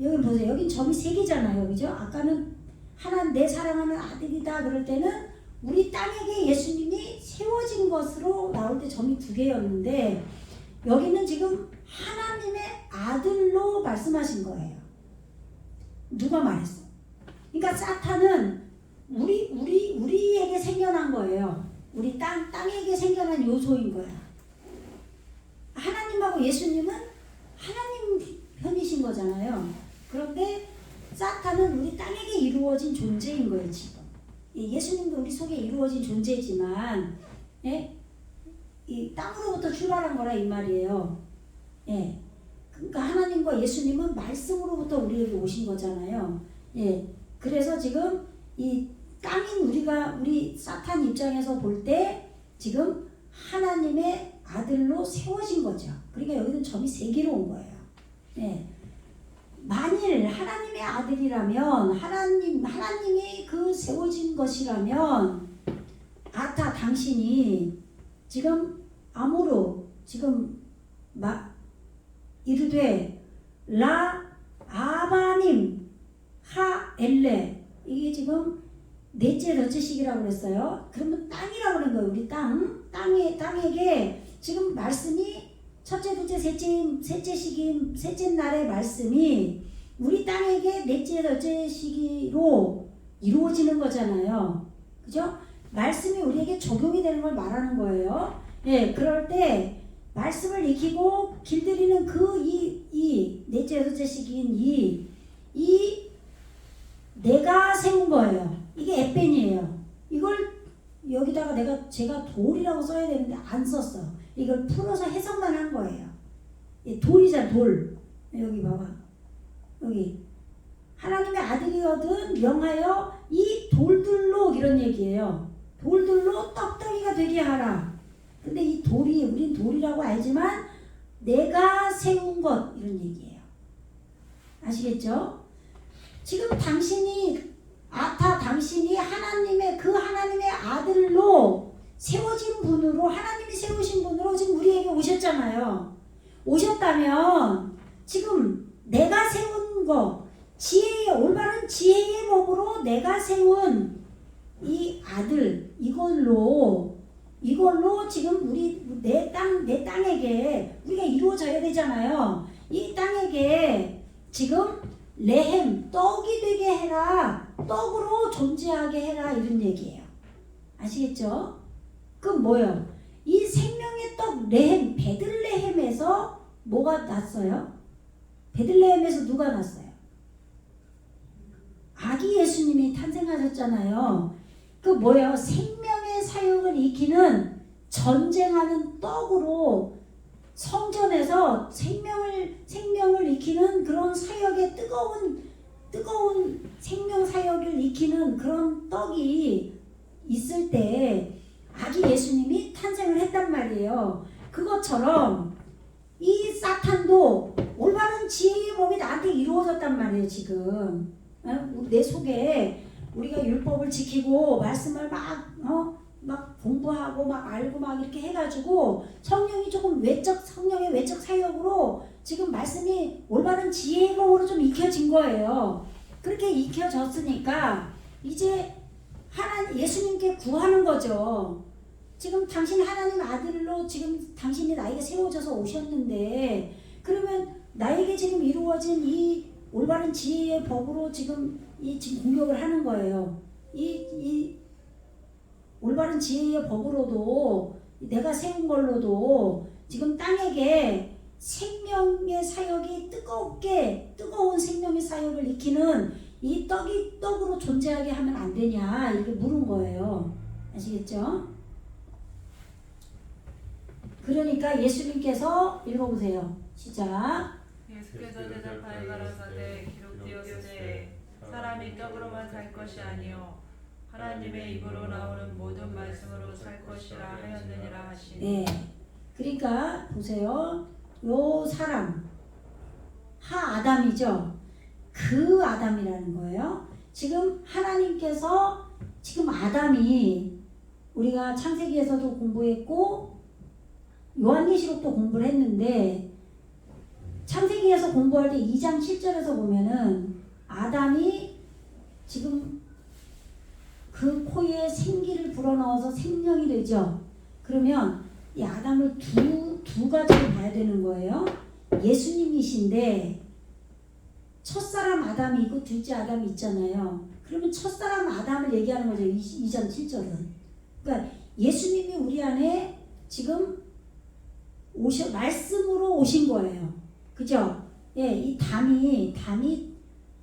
여기 보세요. 여긴 점이 3개잖아요. 그죠? 아까는 하나님 내 사랑하는 아들이다 그럴 때는 우리 땅에게 예수님이 세워진 것으로 나올 때 점이 2개였는데 여기는 지금 하나님의 아들로 말씀하신 거예요. 누가 말했어? 그러니까 사탄은 우리에게 생겨난 거예요. 우리 땅에게 생겨난 요소인 거야. 하나님하고 예수님은 하나님 편이신 거잖아요. 그런데 사탄은 우리 땅에게 이루어진 존재인 거예요, 지금. 예수님도 우리 속에 이루어진 존재지만, 예? 이 땅으로부터 출발한 거라 이 말이에요. 예. 그러니까 하나님과 예수님은 말씀으로부터 우리에게 오신 거잖아요. 예. 그래서 지금 이 땅인 우리 사탄 입장에서 볼 때 지금 하나님의 아들로 세워진 거죠. 그러니까 여기는 점이 3개로 온 거예요. 예. 만일 하나님의 아들이라면 하나님이 그 세워진 것이라면 아타 당신이 지금 아모로 지금 이르되 라 아바님 하 엘레 이게 지금 넷째 덧째식이라고 그랬어요. 그러면 땅이라고 그런 거예요. 우리 땅에게 지금 말씀이 첫째, 둘째, 셋째 날의 말씀이 우리 땅에게 넷째, 덧째 시기로 이루어지는 거잖아요. 그죠? 말씀이 우리에게 적용이 되는 걸 말하는 거예요. 예, 그럴 때 말씀을 익히고 길들이는 이 넷째, 덧째 시기인 이 내가 세운 거예요. 이게 에벤이에요. 이걸 여기다가 제가 돌이라고 써야 되는데 안 썼어. 이걸 풀어서 해석만 한 거예요. 돌이잖아, 돌. 여기 봐봐. 여기. 하나님의 아들이거든 명하여 이 돌들로 이런 얘기예요. 돌들로 떡덩이가 되게 하라. 근데 이 돌이, 우린 돌이라고 알지만 내가 세운 것 이런 얘기예요. 아시겠죠? 지금 당신이 하나님의 아들로 세워진 분으로 하나님이 세우신 분으로 지금 우리에게 오셨잖아요. 오셨다면 지금 내가 세운 거 올바른 지혜의 법으로 내가 세운 이 아들 이걸로 지금 내 땅에게 우리가 이루어져야 되잖아요. 이 땅에게 지금 레헴 떡이 되게 해라. 떡으로 존재하게 해라 이런 얘기예요. 아시겠죠? 그럼 뭐예요? 이 생명의 떡 레헴 베들레헴에서 뭐가 났어요? 베들레헴에서 누가 났어요? 아기 예수님이 탄생하셨잖아요. 그 뭐예요? 생명의 사역을 익히는 전쟁하는 떡으로 성전에서 생명을 익히는 그런 사역의 뜨거운 생명 사역을 익히는 그런 떡이 있을 때 아기 예수님이 탄생을 했단 말이에요. 그것처럼 이 사탄도 올바른 지혜의 법이 나한테 이루어졌단 말이에요 지금. 내 속에 우리가 율법을 지키고 말씀을 막 공부하고 막 알고 막 이렇게 해가지고 성령이 조금 성령의 외적 사역으로 지금 말씀이 올바른 지혜의 법으로 좀 익혀진 거예요. 그렇게 익혀졌으니까 이제 예수님께 구하는 거죠. 지금 당신 하나님 아들로 지금 당신이 나에게 세워져서 오셨는데 그러면 나에게 지금 이루어진 이 올바른 지혜의 법으로 지금 공격을 하는 거예요. 이 올바른 지혜의 법으로도 내가 세운 걸로도 지금 땅에게 생명의 사역이 뜨거운 생명의 사역을 익히는 이 떡으로 존재하게 하면 안 되냐 이렇게 물은 거예요. 아시겠죠? 그러니까 예수님께서 읽어보세요. 시작. 예수께서 대답하여 가라사대 기록되었으되 사람이 떡으로만 살 것이 아니요 하나님의 입으로 나오는 모든 말씀으로 살 것이라 하였느니라 하시니. 네. 그러니까 보세요. 요 사람 아담이죠. 그 아담이라는 거예요. 지금 하나님께서 지금 아담이 우리가 창세기에서도 공부했고 요한계시록도 공부를 했는데 창세기에서 공부할 때 2장 7절에서 보면은 아담이 지금 그 코에 생기를 불어넣어서 생명이 되죠. 그러면 이 아담을 두 가지로 봐야 되는 거예요. 예수님이신데 첫사람 아담이 있고 둘째 아담이 있잖아요. 그러면 첫사람 아담을 얘기하는 거죠. 2장 7절은. 그러니까 예수님이 우리 안에 지금 말씀으로 오신 거예요. 그죠? 예, 이 담이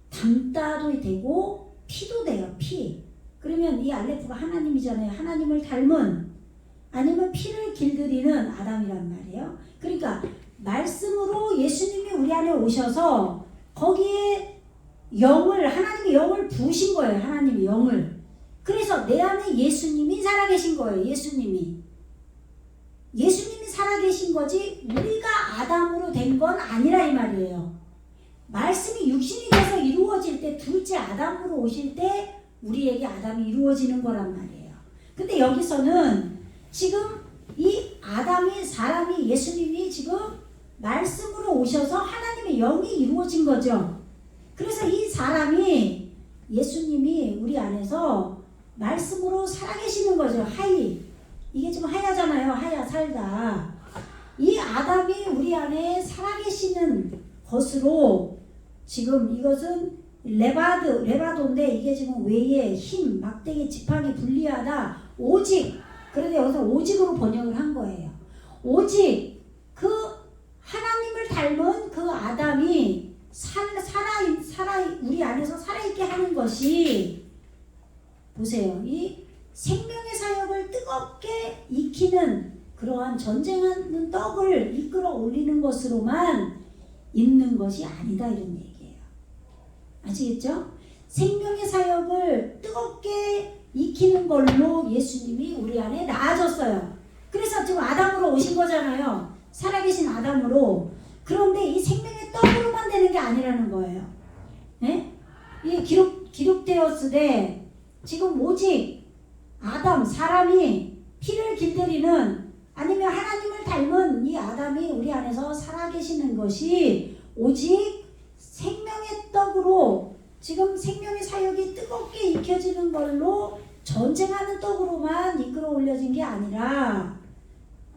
담다도 되고 피도 돼요. 피. 그러면 이 알레프가 하나님이잖아요. 하나님을 닮은 아니면 피를 길들이는 아담이란 말이에요. 그러니까 말씀으로 예수님이 우리 안에 오셔서 거기에 하나님의 영을 부으신 거예요. 하나님의 영을. 그래서 내 안에 예수님이 살아계신 거예요. 예수님이 살아계신 거지 우리가 아담으로 된 건 아니라 이 말이에요. 말씀이 육신이 돼서 이루어질 때 둘째 아담으로 오실 때 우리에게 아담이 이루어지는 거란 말이에요. 근데 여기서는 지금 이 사람이 예수님이 지금 말씀으로 오셔서 하나님의 영이 이루어진 거죠. 그래서 이 사람이 예수님이 우리 안에서 말씀으로 살아계시는 거죠. 이게 지금 하야잖아요. 하야 살다. 이 아담이 우리 안에 살아계시는 것으로 지금 이것은 레바도인데 이게 지금 외에 힘, 막대기, 지팡이 분리하다. 오직 그런데 여기서 오직으로 번역을 한 거예요. 오직 그 하나님을 닮은 그 아담이 우리 안에서 살아있게 하는 것이 보세요. 이 생명의 사역을 뜨겁게 익히는 그러한 전쟁하는 떡을 이끌어 올리는 것으로만 있는 것이 아니다 이런 얘기예요. 아시겠죠? 생명의 사역을 뜨겁게 익히는 걸로 예수님이 우리 안에 나아졌어요. 그래서 지금 아담으로 오신 거잖아요. 살아계신 아담으로. 그런데 이 생명의 떡으로만 되는 게 아니라는 거예요. 네? 이게 기록되었으되 지금 오직 사람이 피를 길들이는 아니면 하나님을 닮은 이 아담이 우리 안에서 살아계시는 것이 오직 생명의 떡으로 지금 생명의 사역이 뜨겁게 익혀지는 걸로 전쟁하는 떡으로만 이끌어 올려진 게 아니라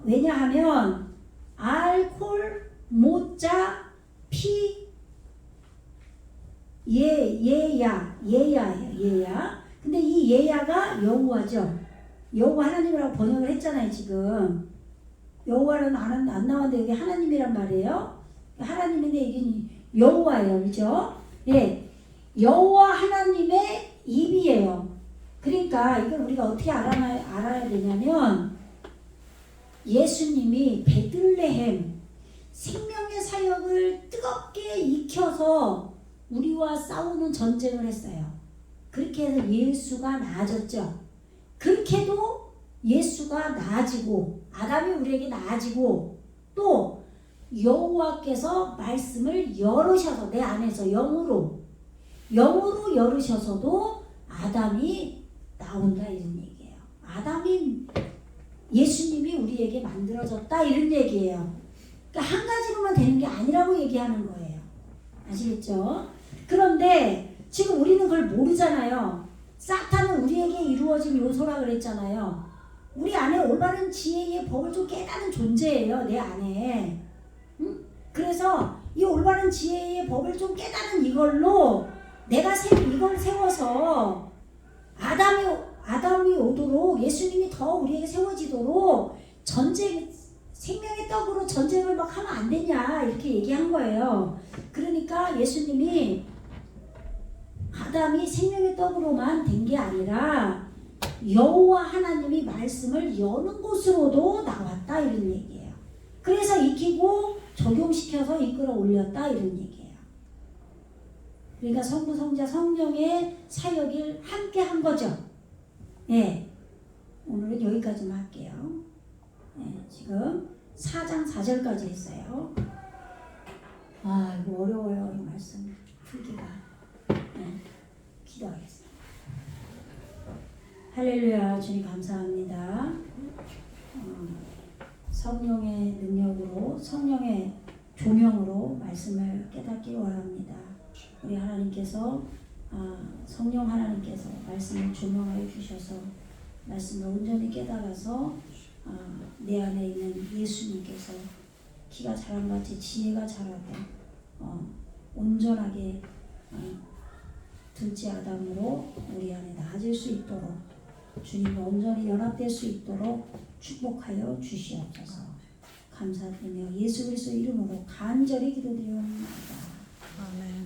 왜냐하면 알콜 모자 피 예야. 근데 이 예야가 여호와죠. 여호와 하나님이라고 번역을 했잖아요. 지금 여호와는 안 나왔는데 여기 하나님이란 말이에요. 하나님인데 이게 여호와예요. 그죠? 예, 여호와 하나님의 입이에요. 그러니까 이걸 우리가 어떻게 알아야 되냐면 예수님이 베들레헴 생명의 사역을 뜨겁게 익혀서 우리와 싸우는 전쟁을 했어요. 그렇게 해서 예수가 나아졌죠. 그렇게도 예수가 나아지고 아담이 우리에게 나아지고 또 여호와께서 말씀을 열으셔서 내 안에서 영으로 열으셔서도 아담이 나온다 이런 얘기예요. 아담이 예수님이 우리에게 만들어졌다 이런 얘기예요. 그러니까 한 가지로만 되는 게 아니라고 얘기하는 거예요. 아시겠죠? 그런데 지금 우리는 그걸 모르잖아요. 사탄은 우리에게 이루어진 요소라 그랬잖아요. 우리 안에 올바른 지혜의 법을 좀 깨닫는 존재예요. 내 안에. 응? 그래서 이 올바른 지혜의 법을 좀 깨닫는 이걸로 내가 이걸 세워서 아담이 오도록 예수님이 더 우리에게 세워지도록 생명의 떡으로 전쟁을 막 하면 안 되냐 이렇게 얘기한 거예요. 그러니까 예수님이 아담이 생명의 떡으로만 된 게 아니라 여호와 하나님이 말씀을 여는 곳으로도 나왔다 이런 얘기예요. 그래서 익히고 적용시켜서 이끌어 올렸다 이런 얘기예요. 그러니까 성부 성자 성령의 사역을 함께 한 거죠. 예, 오늘은 여기까지만 할게요. 예, 지금 4장 4절까지 했어요. 아, 이거 어려워요. 이 말씀 풀기가. 예, 기도하겠습니다. 할렐루야. 주님 감사합니다. 성령의 능력으로 성령의 조명으로 말씀을 깨닫기를 원합니다. 우리 하나님께서 성령 하나님께서 말씀을 조명하여 주셔서 말씀을 온전히 깨달아서 내 안에 있는 예수님께서 키가 자랑같이 지혜가 자라고 온전하게 둘째 아담으로 우리 안에 나아질 수 있도록 주님과 온전히 연합될 수 있도록 축복하여 주시옵소서. 감사드리며 예수 그리스도 이름으로 간절히 기도드리옵나이다. 아멘.